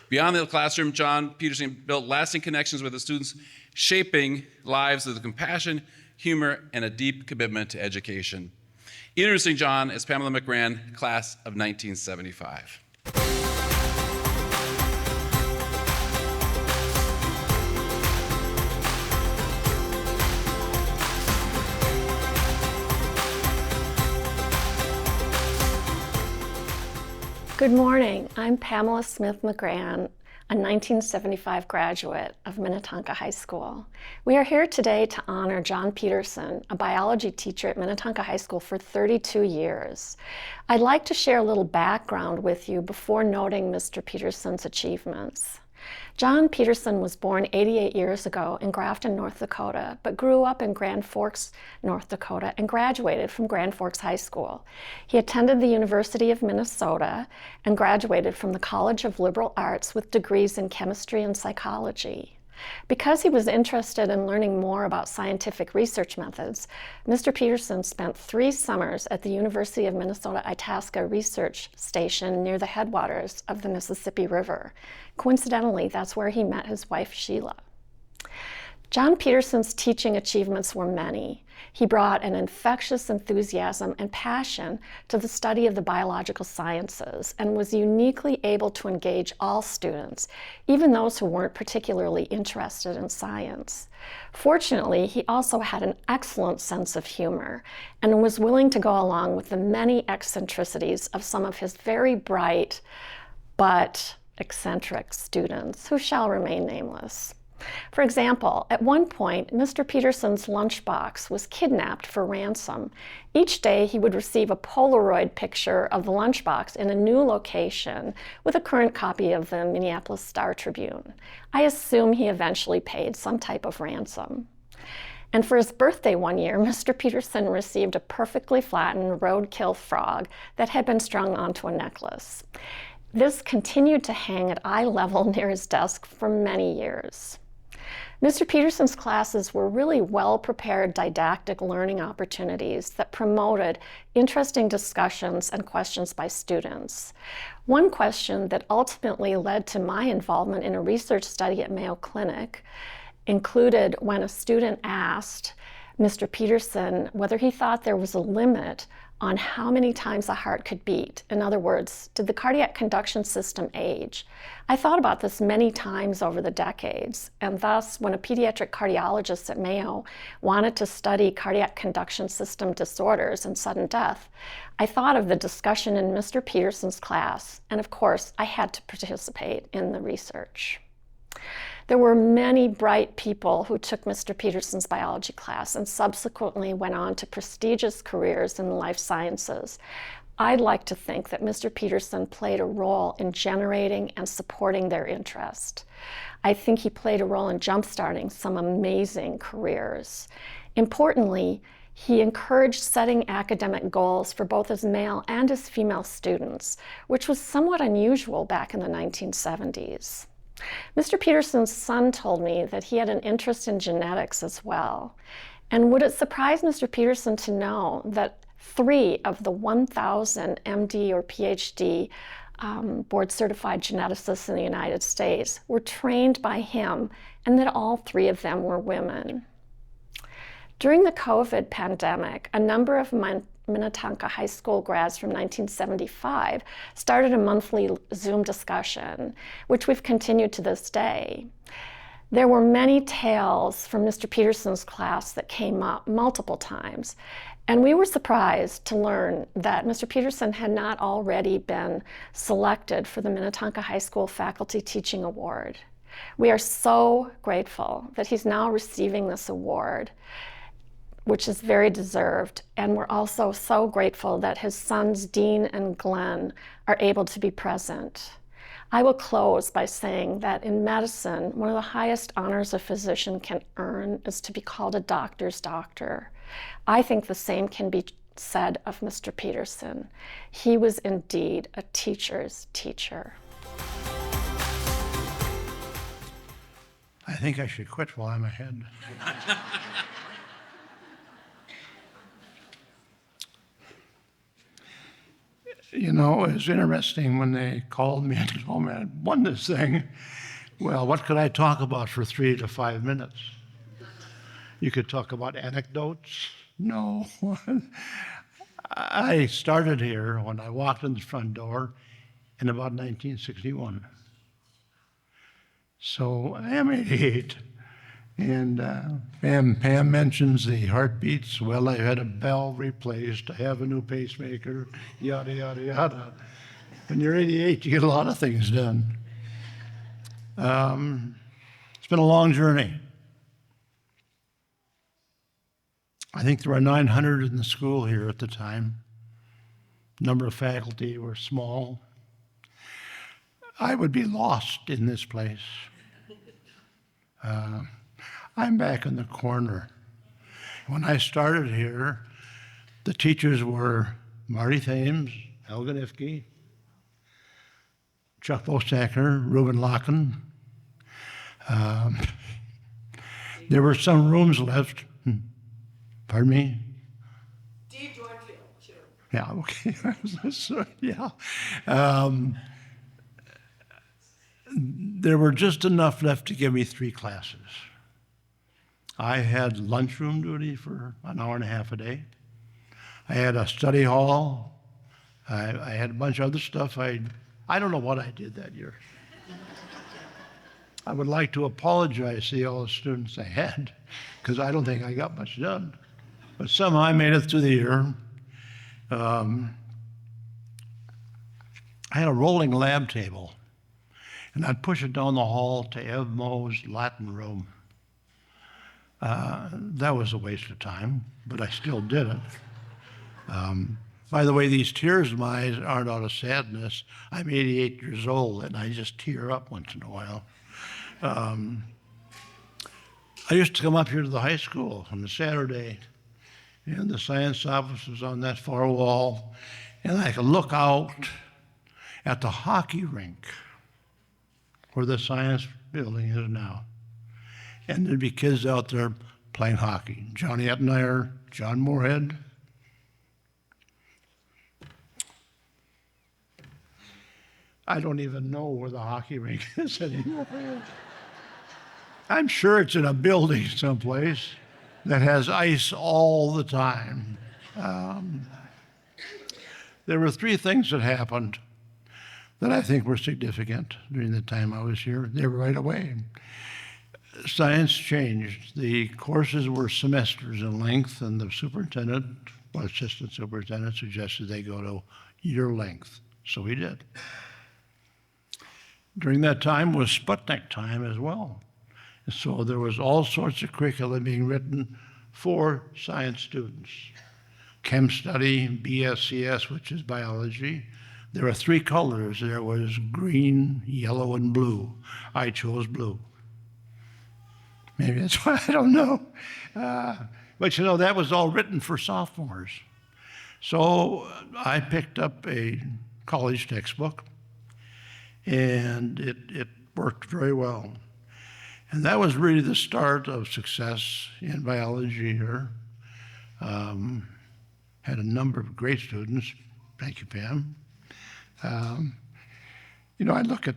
A: Beyond the classroom, John Peterson built lasting connections with the students, shaping lives with compassion, humor, and a deep commitment to education. Introducing John is Pamela McGran, class of 1975.
O: Good morning. I'm Pamela Smith McGran, a 1975 graduate of Minnetonka High School. We are here today to honor John Peterson, a biology teacher at Minnetonka High School for 32 years. I'd like to share a little background with you before noting Mr. Peterson's achievements. John Peterson was born 88 years ago in Grafton, North Dakota, but grew up in Grand Forks, North Dakota, and graduated from Grand Forks High School. He attended the University of Minnesota and graduated from the College of Liberal Arts with degrees in chemistry and psychology. Because he was interested in learning more about scientific research methods, Mr. Peterson spent 3 summers at the University of Minnesota Itasca Research Station near the headwaters of the Mississippi River. Coincidentally, that's where he met his wife, Sheila. John Peterson's teaching achievements were many. He brought an infectious enthusiasm and passion to the study of the biological sciences and was uniquely able to engage all students, even those who weren't particularly interested in science. Fortunately, he also had an excellent sense of humor and was willing to go along with the many eccentricities of some of his very bright but eccentric students, who shall remain nameless. For example, at one point, Mr. Peterson's lunchbox was kidnapped for ransom. Each day, he would receive a Polaroid picture of the lunchbox in a new location with a current copy of the Minneapolis Star-Tribune. I assume he eventually paid some type of ransom. And for his birthday one year, Mr. Peterson received a perfectly flattened roadkill frog that had been strung onto a necklace. This continued to hang at eye level near his desk for many years. Mr. Peterson's classes were really well-prepared didactic learning opportunities that promoted interesting discussions and questions by students. One question that ultimately led to my involvement in a research study at Mayo Clinic included when a student asked Mr. Peterson whether he thought there was a limit on how many times the heart could beat. In other words, did the cardiac conduction system age? I thought about this many times over the decades, and thus when a pediatric cardiologist at Mayo wanted to study cardiac conduction system disorders and sudden death, I thought of the discussion in Mr. Peterson's class, and of course, I had to participate in the research. There were many bright people who took Mr. Peterson's biology class and subsequently went on to prestigious careers in the life sciences. I'd like to think that Mr. Peterson played a role in generating and supporting their interest. I think he played a role in jumpstarting some amazing careers. Importantly, he encouraged setting academic goals for both his male and his female students, which was somewhat unusual back in the 1970s. Mr. Peterson's son told me that he had an interest in genetics as well. And would it surprise Mr. Peterson to know that 3 of the 1,000 MD or PhD board-certified geneticists in the United States were trained by him, and that all 3 of them were women? During the COVID pandemic, a number of Minnetonka High School grads from 1975 started a monthly Zoom discussion, which we've continued to this day. There were many tales from Mr. Peterson's class that came up multiple times, and we were surprised to learn that Mr. Peterson had not already been selected for the Minnetonka High School Faculty Teaching Award. We are so grateful that he's now receiving this award, which is very deserved, and we're also so grateful that his sons, Dean and Glenn, are able to be present. I will close by saying that in medicine, one of the highest honors a physician can earn is to be called a doctor's doctor. I think the same can be said of Mr. Peterson. He was indeed a teacher's teacher.
P: I think I should quit while I'm ahead. You know, it was interesting when they called me and told me I'd won this thing. Well, what could I talk about for 3 to 5 minutes? You could talk about anecdotes? No. I started here when I walked in the front door in about 1961. So I am 88. And Pam mentions the heartbeats. Well, I had a valve replaced. I have a new pacemaker, yada, yada, yada. When you're 88, you get a lot of things done. It's been a long journey. I think there were 900 in the school here at the time. Number of faculty were small. I would be lost in this place. I'm back in the corner. When I started here, the teachers were Marty Thames, Helga Nifke, Chuck Bostacker, Reuben Locken. There were some rooms left. Pardon me?
G: Dave Dornfield, too.
P: Yeah, okay. So, yeah. There were just enough left to give me 3 classes. I had lunchroom duty for an hour and a half a day. I had a study hall. I had a bunch of other stuff. I don't know what I did that year. I would like to apologize to all the students I had, because I don't think I got much done. But somehow I made it through the year. I had a rolling lab table. and I'd push it down the hall to Ev Mo's Latin room. That was a waste of time, but I still did it. By the way, these tears of mine aren't out of sadness. I'm 88 years old, and I just tear up once in a while. I used to come up here to the high school on a Saturday, and the science office was on that far wall, and I could look out at the hockey rink where the science building is now. And there'd be kids out there playing hockey. Johnny Ettenmeyer, John Moorhead. I don't even know where the hockey rink is anymore. I'm sure it's in a building someplace that has ice all the time. There were three things that happened that I think were significant during the time I was here. They were right away. Science changed. The courses were semesters in length, and the superintendent, or assistant superintendent, suggested they go to year length. So we did. During that time was Sputnik time as well. And so there was all sorts of curriculum being written for science students. Chem study, BSCS, which is biology. There were three colors. There was green, yellow, and blue. I chose blue. Maybe that's why, I don't know. But you know, that was all written for sophomores. So I picked up a college textbook, and it worked very well. And that was really the start of success in biology here. Had a number of great students. Thank you, Pam. You know, I look at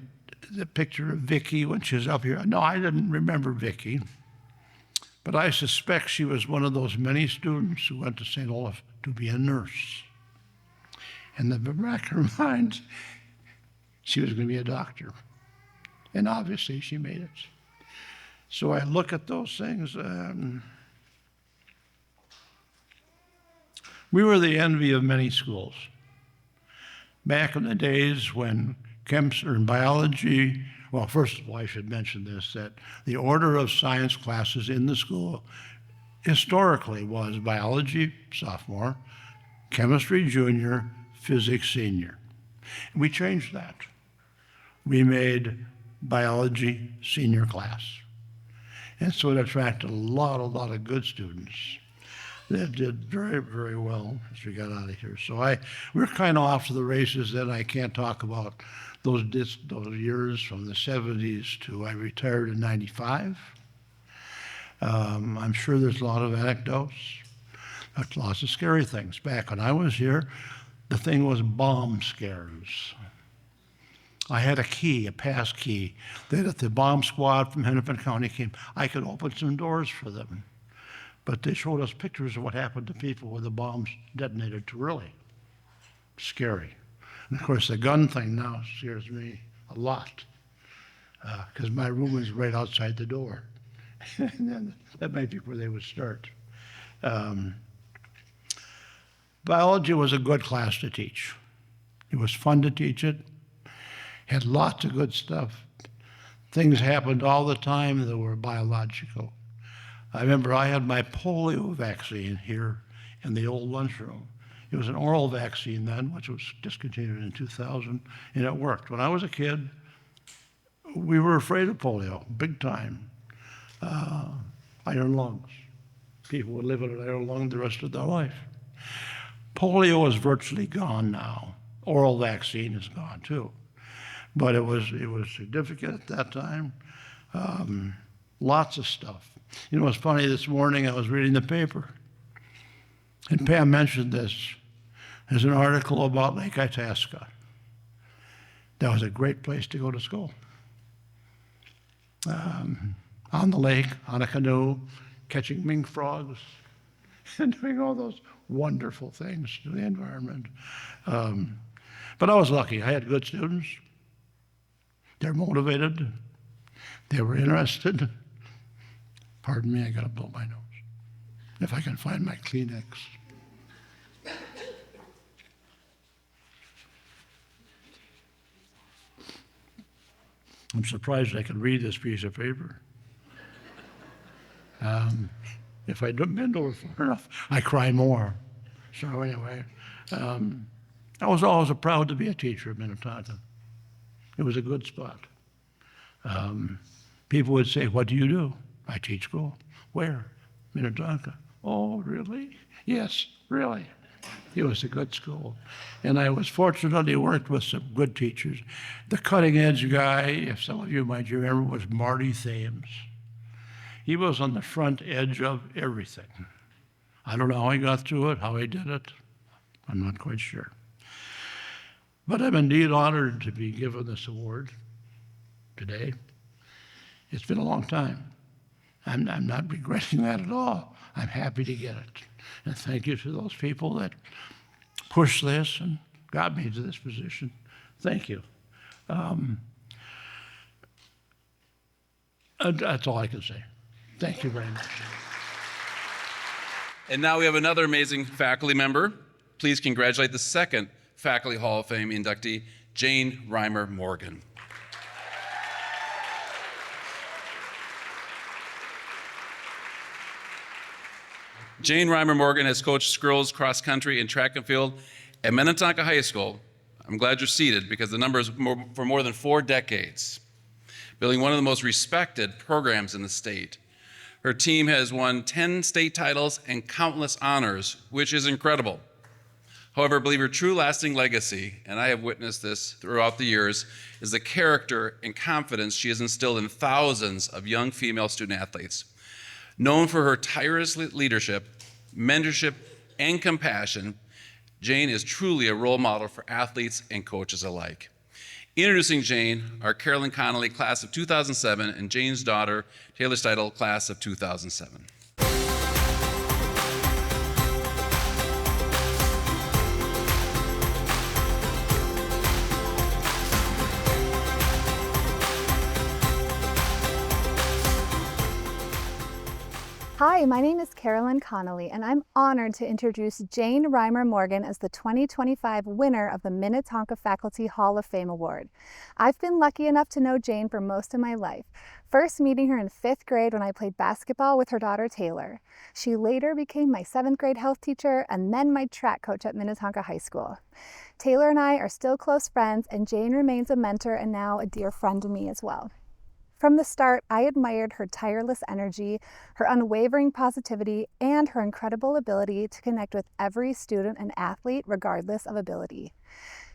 P: the picture of Vicki when she was up here. No, I didn't remember Vicki, but I suspect she was one of those many students who went to St. Olaf to be a nurse. And in the back of her mind, she was going to be a doctor. And obviously she made it. So I look at those things. We were the envy of many schools. Back in the days when chemistry and biology, well, first of all, I should mention this, that the order of science classes in the school historically was biology, sophomore, chemistry, junior, physics, senior. And we changed that. We made biology senior class. And so it attracted a lot of good students that did very, very well as we got out of here. So we're kind of off to the races. Then I can't talk about those years from the 70s to I retired in 95. I'm sure there's a lot of anecdotes, lots of scary things. Back when I was here, the thing was bomb scares. I had a key, a pass key, that if the bomb squad from Hennepin County came, I could open some doors for them. But they showed us pictures of what happened to people where the bombs detonated too early. Scary. And of course, the gun thing now scares me a lot because my room is right outside the door. And then that might be where they would start. Biology was a good class to teach. It was fun to teach it. Had lots of good stuff. Things happened all the time that were biological. I remember I had my polio vaccine here in the old lunchroom. It was an oral vaccine then, which was discontinued in 2000, and it worked. When I was a kid, we were afraid of polio, big time. Iron lungs. People would live with an iron lung the rest of their life. Polio is virtually gone now. Oral vaccine is gone too. But it was significant at that time. Lots of stuff. You know, it's funny, this morning I was reading the paper, and Pam mentioned this. There's an article about Lake Itasca. That was a great place to go to school. On the lake, on a canoe, catching mink frogs, and doing all those wonderful things to the environment. But I was lucky. I had good students. They're motivated. They were interested. Pardon me, I gotta blow my nose. If I can find my Kleenex. I'm surprised I can read this piece of paper. If I don't bend over far enough, I cry more. So anyway, I was always proud to be a teacher at Minnetonka. It was a good spot. People would say, "What do you do?" "I teach school." "Where?" "Minnetonka." "Oh, really?" "Yes, really." It was a good school. And I was fortunately worked with some good teachers. The cutting edge guy, if some of you might remember, was Marty Thames. He was on the front edge of everything. I don't know how he got through it, how he did it. I'm not quite sure. But I'm indeed honored to be given this award today. It's been a long time. I'm not regretting that at all. I'm happy to get it. And thank you to those people that pushed this and got me to this position. Thank you. That's all I can say. Thank you very much.
A: And now we have another amazing faculty member. Please congratulate the second Faculty Hall of Fame inductee, Jane Reimer Morgan. Jane Reimer Morgan has coached girls cross country and track and field at Minnetonka High School. I'm glad you're seated because the number is for more than 4 decades, building one of the most respected programs in the state. Her team has won 10 state titles and countless honors, which is incredible. However, I believe her true lasting legacy, and I have witnessed this throughout the years, is the character and confidence she has instilled in thousands of young female student athletes. Known for her tireless leadership, mentorship, and compassion, Jane is truly a role model for athletes and coaches alike. Introducing Jane are Carolyn Connolly, class of 2007, and Jane's daughter, Taylor Steidel, class of 2007.
Q: Hi, my name is Carolyn Connolly, and I'm honored to introduce Jane Reimer Morgan as the 2025 winner of the Minnetonka Faculty Hall of Fame Award. I've been lucky enough to know Jane for most of my life, first meeting her in 5th grade when I played basketball with her daughter Taylor. She later became my 7th grade health teacher and then my track coach at Minnetonka High School. Taylor and I are still close friends, and Jane remains a mentor and now a dear friend to me as well. From the start, I admired her tireless energy, her unwavering positivity, and her incredible ability to connect with every student and athlete regardless of ability.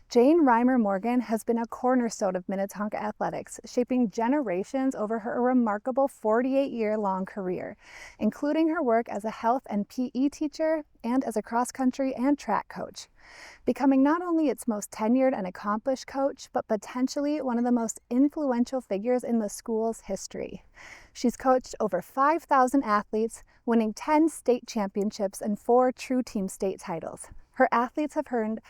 Q: Jane Reimer Morgan has been a cornerstone of Minnetonka athletics, shaping generations over her remarkable 48-year-long career, including her work as a health and PE teacher and as a cross-country and track coach, becoming not only its most tenured and accomplished coach, but potentially one of the most influential figures in the school's history. She's coached over 5,000 athletes, winning 10 state championships and 4 True Team state titles. Her athletes have earned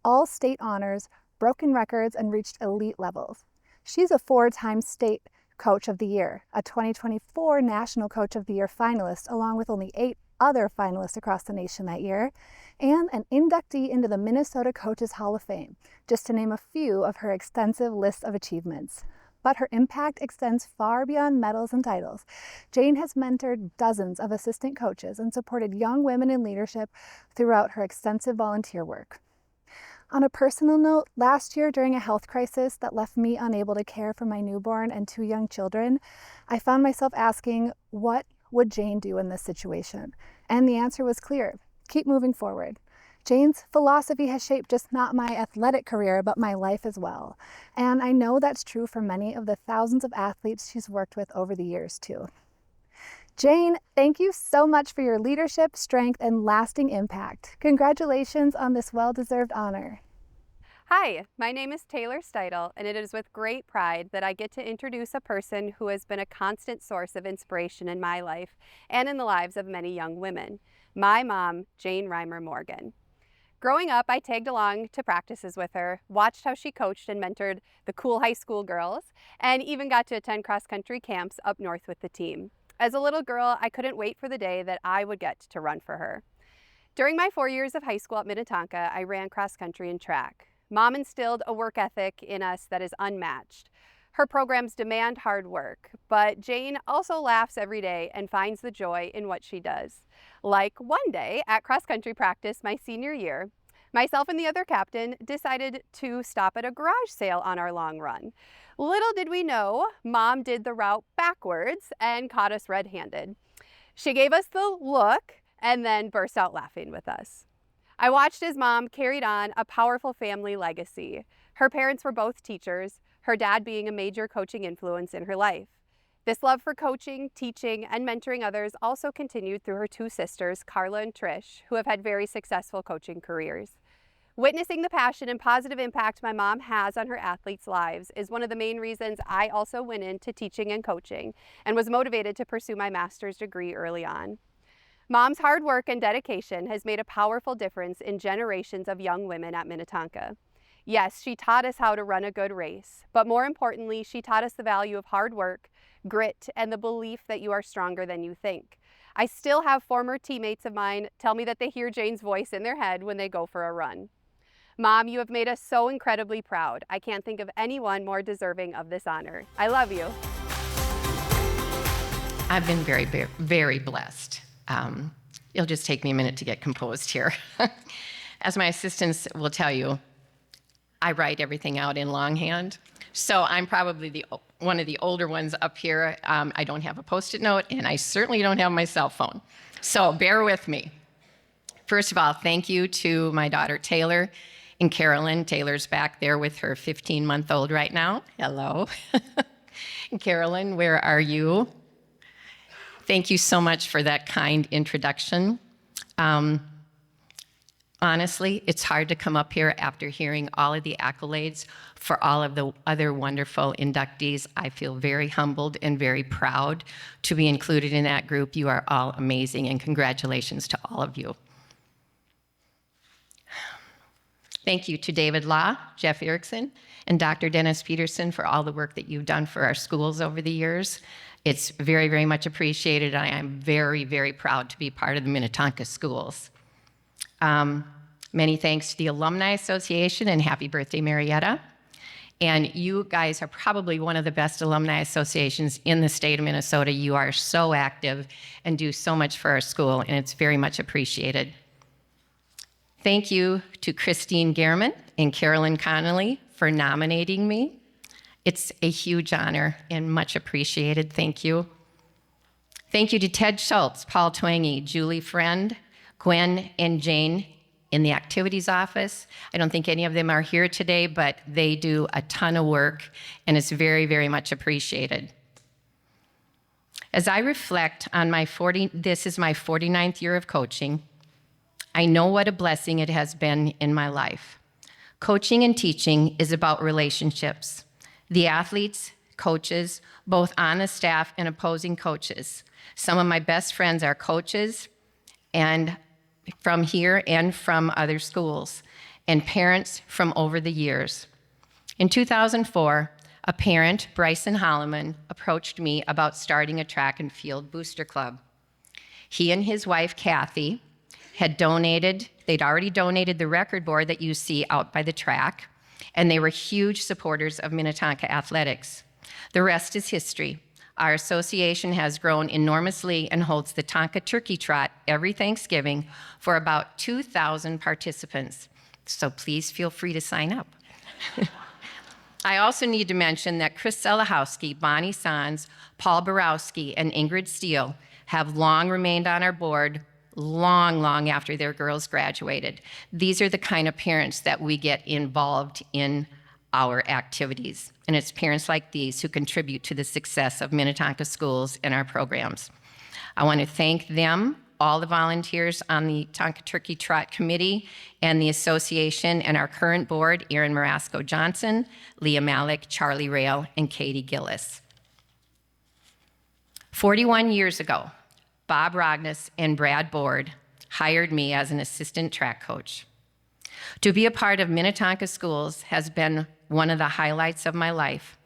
Q: all state honors, broken records, and reached elite levels. She's a 4-time state coach of the year, a 2024 National Coach of the Year finalist, along with only 8 other finalists across the nation that year, and an inductee into the Minnesota Coaches Hall of Fame, just to name a few of her extensive list of achievements. But her impact extends far beyond medals and titles. Jane has mentored dozens of assistant coaches and supported young women in leadership throughout her extensive volunteer work. On a personal note, last year during a health crisis that left me unable to care for my newborn and 2 young children, I found myself asking, what would Jane do in this situation? And the answer was clear: keep moving forward. Jane's philosophy has shaped just not my athletic career, but my life as well. And I know that's true for many of the thousands of athletes she's worked with over the years too. Jane, thank you so much for your leadership, strength, and lasting impact. Congratulations on this well-deserved honor.
R: Hi, my name is Taylor Steidel, and it is with great pride that I get to introduce a person who has been a constant source of inspiration in my life and in the lives of many young women, my mom, Jane Reimer Morgan. Growing up, I tagged along to practices with her, watched how she coached and mentored the cool high school girls, and even got to attend cross-country camps up north with the team. As a little girl, I couldn't wait for the day that I would get to run for her. During my 4 years of high school at Minnetonka, I ran cross-country and track. Mom instilled a work ethic in us that is unmatched. Her programs demand hard work, but Jane also laughs every day and finds the joy in what she does. Like one day at cross-country practice my senior year, myself and the other captain decided to stop at a garage sale on our long run. Little did we know, Mom did the route backwards and caught us red-handed. She gave us the look and then burst out laughing with us. I watched as Mom carried on a powerful family legacy. Her parents were both teachers, her dad being a major coaching influence in her life. This love for coaching, teaching, and mentoring others also continued through her two sisters, Carla and Trish, who have had very successful coaching careers. Witnessing the passion and positive impact my mom has on her athletes' lives is one of the main reasons I also went into teaching and coaching and was motivated to pursue my master's degree early on. Mom's hard work and dedication has made a powerful difference in generations of young women at Minnetonka. Yes, she taught us how to run a good race, but more importantly, she taught us the value of hard work, grit, and the belief that you are stronger than you think. I still have former teammates of mine tell me that they hear Jane's voice in their head when they go for a run. Mom, you have made us so incredibly proud. I can't think of anyone more deserving of this honor. I love you.
S: I've been very, very, very blessed. It'll just take me a minute to get composed here. As my assistants will tell you, I write everything out in longhand. So I'm probably one of the older ones up here. I don't have a Post-it note, and I certainly don't have my cell phone. So bear with me. First of all, thank you to my daughter Taylor and Carolyn. Taylor's back there with her 15-month-old right now. Hello. Carolyn, where are you? Thank you so much for that kind introduction. Honestly, it's hard to come up here after hearing all of the accolades for all of the other wonderful inductees. I feel very humbled and very proud to be included in that group. You are all amazing, and congratulations to all of you. Thank you to David Law, Jeff Erickson, and Dr. Dennis Peterson for all the work that you've done for our schools over the years. It's very, very much appreciated. I am very, very proud to be part of the Minnetonka schools. Many thanks to the Alumni Association, and happy birthday, Marietta. And you guys are probably one of the best alumni associations in the state of Minnesota. You are so active and do so much for our school, and it's very much appreciated. Thank you to Christine Gehrman and Carolyn Connolly for nominating me. It's a huge honor and much appreciated. Thank you. Thank you to Ted Schultz, Paul Twangy, Julie Friend, Gwen, and Jane in the activities office. I don't think any of them are here today, but they do a ton of work, and it's very, very much appreciated. As I reflect on this is my 49th year of coaching, I know what a blessing it has been in my life. Coaching and teaching is about relationships. The athletes, coaches, both on the staff and opposing coaches. Some of my best friends are coaches, and from here and from other schools, and parents from over the years. In 2004, a parent, Bryson Holloman, approached me about starting a track and field booster club. He and his wife, Kathy, they'd already donated the record board that you see out by the track, and they were huge supporters of Minnetonka athletics. The rest is history. Our association has grown enormously and holds the Tonka Turkey Trot every Thanksgiving for about 2,000 participants. So please feel free to sign up. I also need to mention that Chris Selahowski, Bonnie Sanz, Paul Borowski, and Ingrid Steele have long remained on our board long after their girls graduated. These are the kind of parents that we get involved in our activities. And it's parents like these who contribute to the success of Minnetonka schools and our programs. I want to thank them, all the volunteers on the Tonka Turkey Trot Committee and the association, and our current board, Erin Marasco Johnson, Leah Malik, Charlie Rail, and Katie Gillis. 41 years ago, Bob Rogness and Brad Board hired me as an assistant track coach. To be a part of Minnetonka schools has been one of the highlights of my life.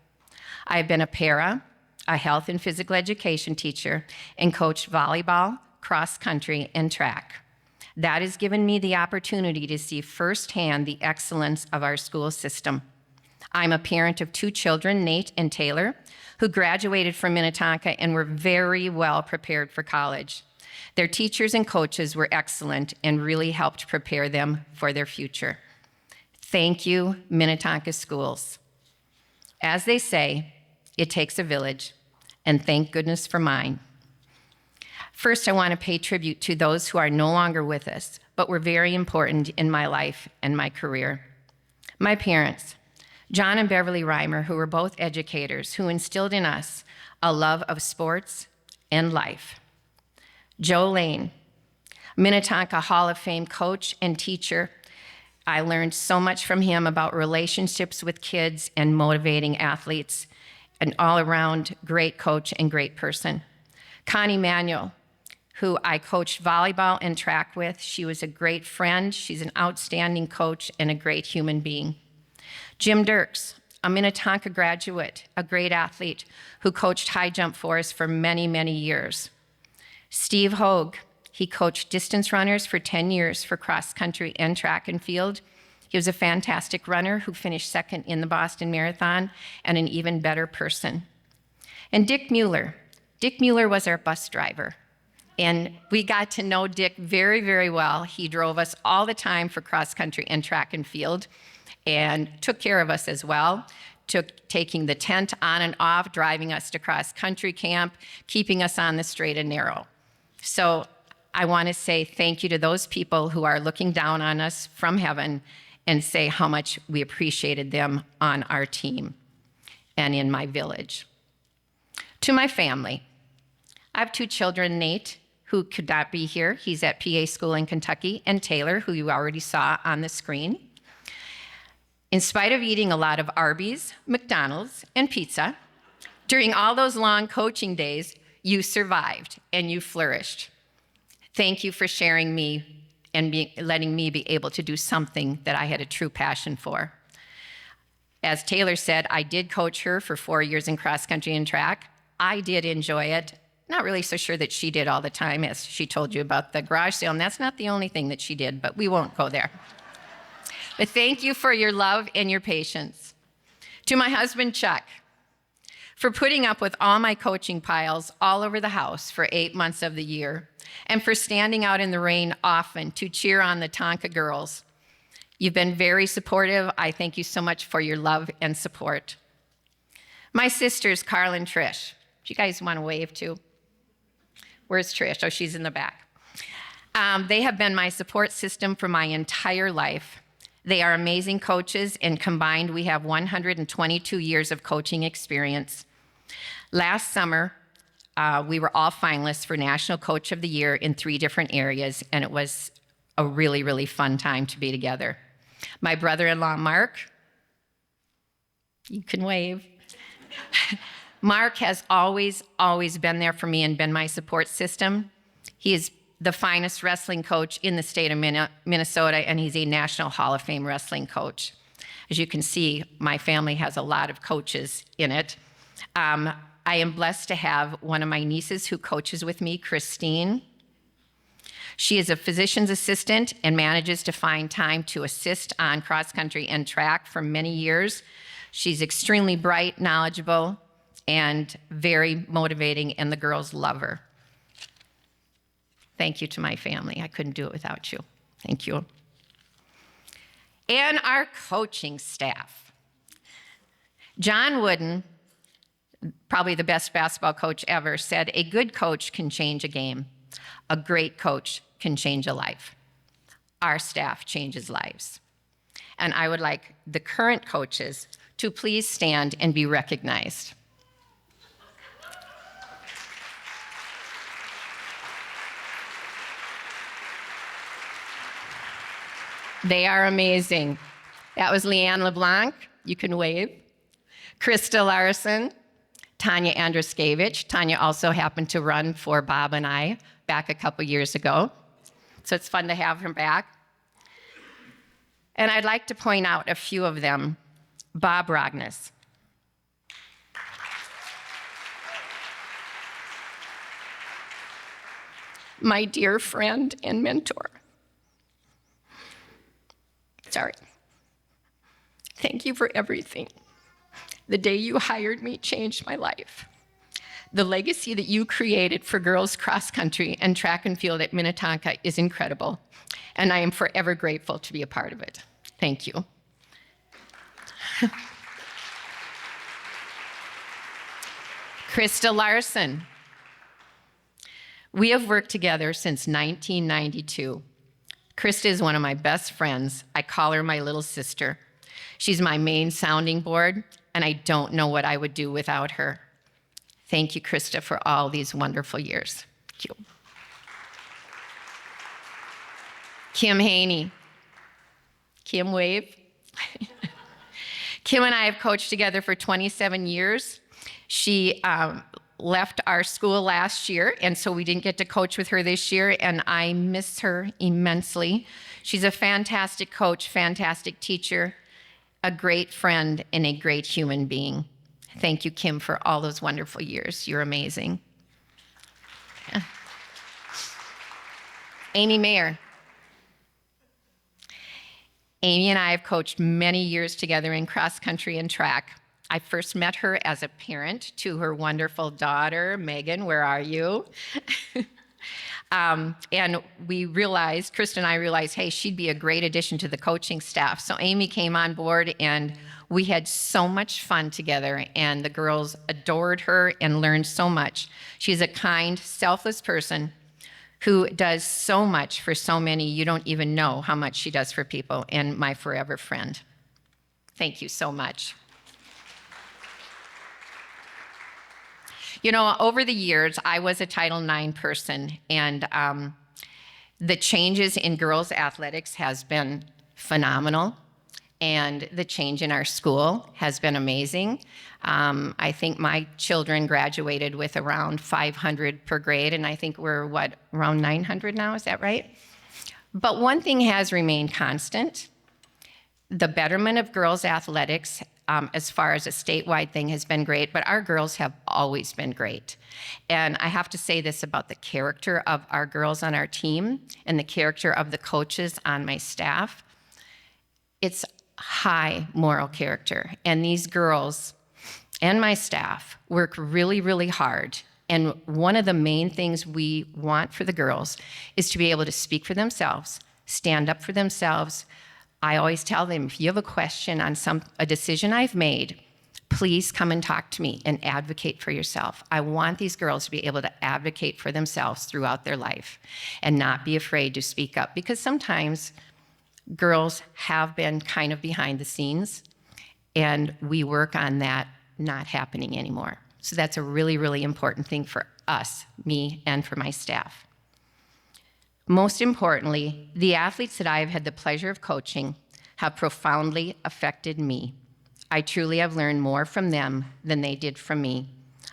S: I've been a para, a health and physical education teacher, and coached volleyball, cross country, and track. That has given me the opportunity to see firsthand the excellence of our school system. I'm a parent of 2 children, Nate and Taylor, who graduated from Minnetonka and were very well prepared for college. Their teachers and coaches were excellent and really helped prepare them for their future. Thank you, Minnetonka schools. As they say, it takes a village, and thank goodness for mine. First, I want to pay tribute to those who are no longer with us, but were very important in my life and my career. My parents, John and Beverly Reimer, who were both educators, who instilled in us a love of sports and life. Joe Lane, Minnetonka Hall of Fame coach and teacher. I learned so much from him about relationships with kids and motivating athletes, an all-around great coach and great person. Connie Manuel, who I coached volleyball and track with. She was a great friend. She's an outstanding coach and a great human being. Jim Dirks, a Minnetonka graduate, a great athlete who coached high jump for us for many, many years. Steve Hogue, he coached distance runners for 10 years for cross country and track and field. He was a fantastic runner who finished second in the Boston Marathon and an even better person. And Dick Mueller. Dick Mueller was our bus driver. And we got to know Dick very, very well. He drove us all the time for cross country and track and field and took care of us as well, taking the tent on and off, driving us to cross country camp, keeping us on the straight and narrow. So I want to say thank you to those people who are looking down on us from heaven and say how much we appreciated them on our team and in my village. To my family, I have 2 children, Nate, who could not be here. He's at PA school in Kentucky, and Taylor, who you already saw on the screen. In spite of eating a lot of Arby's, McDonald's, and pizza, during all those long coaching days, you survived and you flourished. Thank you for sharing me and letting me be able to do something that I had a true passion for. As Taylor said, I did coach her for 4 years in cross country and track. I did enjoy it. Not really so sure that she did all the time, as she told you about the garage sale, and that's not the only thing that she did, but we won't go there. But thank you for your love and your patience. To my husband, Chuck, for putting up with all my coaching piles all over the house for 8 months of the year, and for standing out in the rain often to cheer on the Tonka girls. You've been very supportive. I thank you so much for your love and support. My sisters, Carl and Trish. Do you guys want to wave too? Where's Trish? Oh, she's in the back. They have been my support system for my entire life. They are amazing coaches, and combined, we have 122 years of coaching experience. Last summer, we were all finalists for National Coach of the Year in 3 different areas, and it was a really, really fun time to be together. My brother-in-law, Mark, you can wave. Mark has always, always been there for me and been my support system. He is the finest wrestling coach in the state of Minnesota, and he's a National Hall of Fame wrestling coach. As you can see, my family has a lot of coaches in it. I am blessed to have one of my nieces who coaches with me, Christine. She is a physician's assistant and manages to find time to assist on cross country and track for many years. She's extremely bright, knowledgeable, and very motivating, and the girls love her. Thank you to my family. I couldn't do it without you. Thank you. And our coaching staff. John Wooden, probably the best basketball coach ever, said, "A good coach can change a game. A great coach can change a life." Our staff changes lives. And I would like the current coaches to please stand and be recognized. They are amazing. That was Leanne LeBlanc. You can wave. Krista Larson, Tanya Andruskevich. Tanya also happened to run for Bob and I back a couple years ago. So it's fun to have him back. And I'd like to point out a few of them. Bob Rognes. My dear friend and mentor. Sorry. Thank you for everything. The day you hired me changed my life. The legacy that you created for girls cross country and track and field at Minnetonka is incredible, and I am forever grateful to be a part of it. Thank you. Krista Larson. We have worked together since 1992. Krista is one of my best friends. I call her my little sister. She's my main sounding board, and I don't know what I would do without her. Thank you, Krista, for all these wonderful years. Thank you. Kim Haney. Kim, wave. Kim and I have coached together for 27 years. She left our school last year, and so we didn't get to coach with her this year, and I miss her immensely. She's a fantastic coach, fantastic teacher, a great friend, and a great human being. Thank you, Kim, for all those wonderful years. You're amazing. Yeah. Amy Mayer. Amy and I have coached many years together in cross country and track. I first met her as a parent to her wonderful daughter, Megan. Where are you? And we realized, Krista and I realized, hey, she'd be a great addition to the coaching staff. So Amy came on board, and we had so much fun together, and the girls adored her and learned so much. She's a kind, selfless person who does so much for so many. You don't even know how much she does for people, and my forever friend. Thank you so much. You know, over the years, I was a Title IX person, and the changes in girls' athletics has been phenomenal, and the change in our school has been amazing. I think my children graduated with around 500 per grade, and I think we're, around 900 now, is that right? But one thing has remained constant. The betterment of girls' athletics as far as a statewide thing has been great, but our girls have always been great. And I have to say this about the character of our girls on our team and the character of the coaches on my staff. It's high moral character. And these girls and my staff work really, really hard. And one of the main things we want for the girls is to be able to speak for themselves, stand up for themselves. I always tell them, if you have a question on a decision I've made, please come and talk to me and advocate for yourself. I want these girls to be able to advocate for themselves throughout their life and not be afraid to speak up, because sometimes girls have been kind of behind the scenes, and we work on that not happening anymore. So that's a really, really important thing for us, me, and for my staff. Most importantly, the athletes that I have had the pleasure of coaching have profoundly affected me. I truly have learned more from them than they did from me.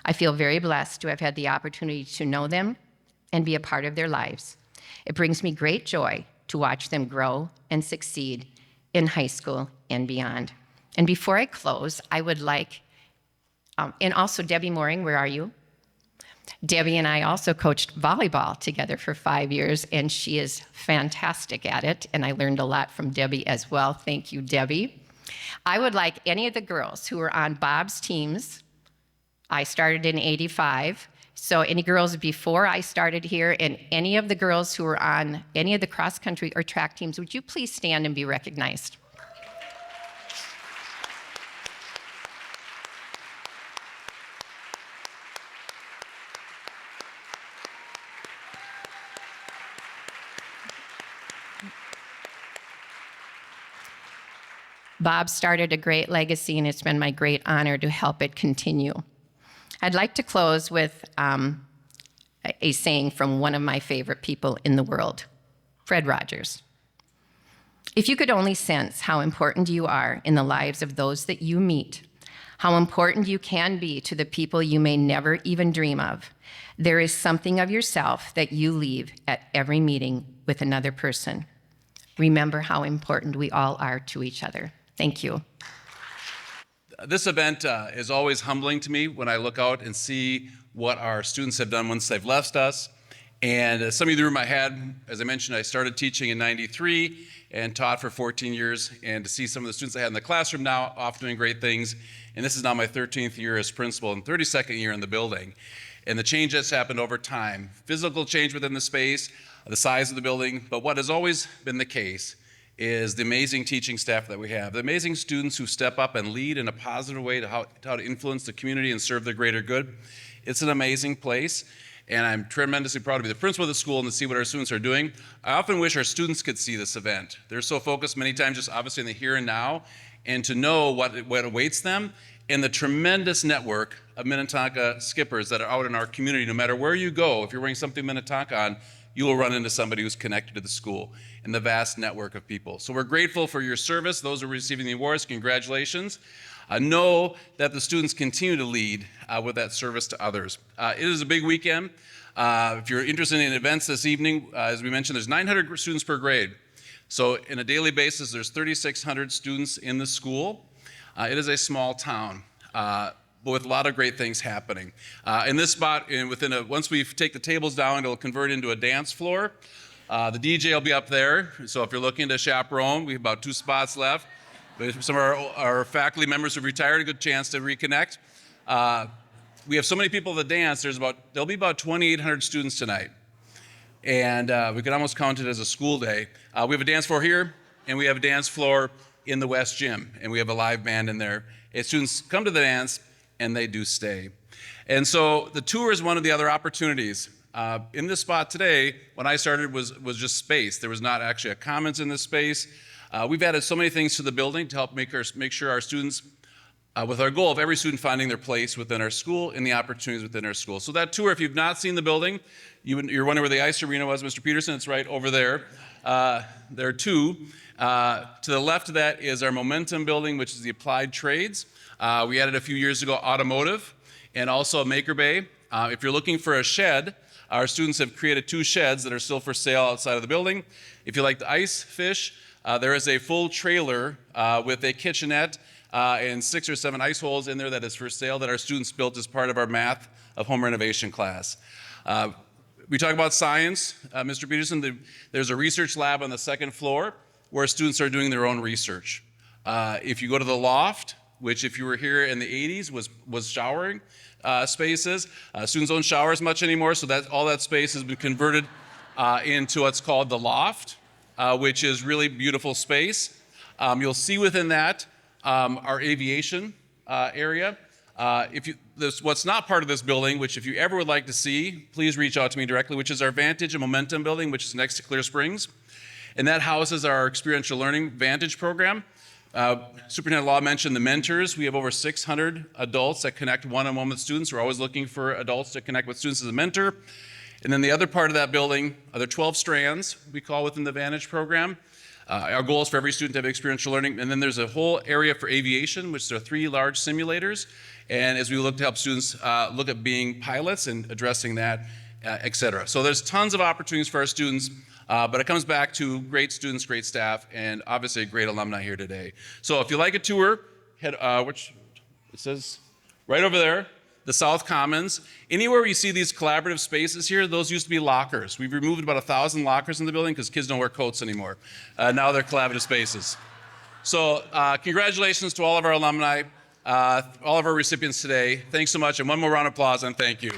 S: I feel very blessed to have had the opportunity to know them and be a part of their lives. It brings me great joy to watch them grow and succeed in high school and beyond. And before I close, I would like, and also Debbie Mooring, where are you? Debbie and I also coached volleyball together for 5 years, and she is fantastic at it, and I learned a lot from Debbie as well. Thank you, Debbie. I would like any of the girls who were on Bob's teams. I started in '85, so any girls before I started here, and any of the girls who were on any of the cross-country or track teams, would you please stand and be recognized? Bob started a great legacy, and it's been my great honor to help it continue. I'd like to close with a saying from one of my favorite people in the world, Fred Rogers. If you could only sense how important you are in the lives of those that you meet, how important you can be to the people you may never even dream of, there is something of yourself that you leave at every meeting with another person. Remember how important we all are to each other. Thank you.
A: This event is always humbling to me when I look out and see what our students have done once they've left us. And some of you in the room I had, as I mentioned, I started teaching in '93 and taught for 14 years. And to see some of the students I had in the classroom now off doing great things And this is now my 13th year as principal and 32nd year in the building. And the change that's happened over time, physical change within the space, the size of the building, but what has always been the case is the amazing teaching staff that we have, the amazing students who step up and lead in a positive way to how to influence the community and serve the greater good. It's an amazing place, and I'm tremendously proud to be the principal of the school and to see what our students are doing. I often wish our students could see this event. They're so focused many times just obviously in the here and now, and to know what awaits them and the tremendous network of Minnetonka skippers that are out in our community. No matter where you go, if you're wearing something Minnetonka on, you will run into somebody who's connected to the school and the vast network of people. So we're grateful for your service. Those who are receiving the awards, congratulations. Know that the students continue to lead with that service to others. It is a big weekend. If you're interested in events this evening, as we mentioned, there's 900 students per grade. So in a daily basis, there's 3,600 students in the school. It is a small town, but with a lot of great things happening. In this spot, once we take the tables down, it'll convert into a dance floor. The DJ will be up there, so if you're looking to chaperone, we have about 2 spots left. But some of our faculty members who've retired, a good chance to reconnect. We have so many people that dance, there'll be about 2,800 students tonight. And we can almost count it as a school day. We have a dance floor here, and we have a dance floor in the West Gym, and we have a live band in there. And students come to the dance, and they do stay. And so the tour is one of the other opportunities. In this spot today, when I started, was just space. There was not actually a commons in this space. We've added so many things to the building to help make sure our students, with our goal of every student finding their place within our school and the opportunities within our school. So that tour, if you've not seen the building, you're wondering where the ice arena was, Mr. Peterson, it's right over there. There are 2. To the left of that is our Momentum building, which is the applied trades. We added a few years ago automotive and also a maker bay. If you're looking for a shed, our students have created 2 sheds that are still for sale outside of the building. If you like to ice fish, there is a full trailer with a kitchenette and 6 or 7 ice holes in there that is for sale that our students built as part of our math of home renovation class. We talk about science, Mr. Peterson. There's a research lab on the 2nd floor where students are doing their own research. If you go to the loft, which if you were here in the 80s was showering spaces, students don't shower as much anymore, so all that space has been converted into what's called the loft, which is really beautiful space. You'll see within that our aviation area. What's not part of this building, which if you ever would like to see, please reach out to me directly, which is our Vantage and Momentum building, which is next to Clear Springs. And that houses our experiential learning Vantage program. Superintendent Law mentioned the mentors. We have over 600 adults that connect one-on-one with students. We're always looking for adults to connect with students as a mentor. And then the other part of that building are the 12 strands we call within the Vantage program. Our goal is for every student to have experiential learning. And then there's a whole area for aviation, which there are 3 large simulators. And as we look to help students look at being pilots and addressing that, et cetera. So there's tons of opportunities for our students, but it comes back to great students, great staff, and obviously a great alumni here today. So if you like a tour, head, it says right over there, the South Commons. Anywhere where you see these collaborative spaces here, those used to be lockers. We've removed about 1,000 lockers in the building because kids don't wear coats anymore. Now they're collaborative spaces. So congratulations to all of our alumni, all of our recipients today. Thanks so much, and one more round of applause, and thank you.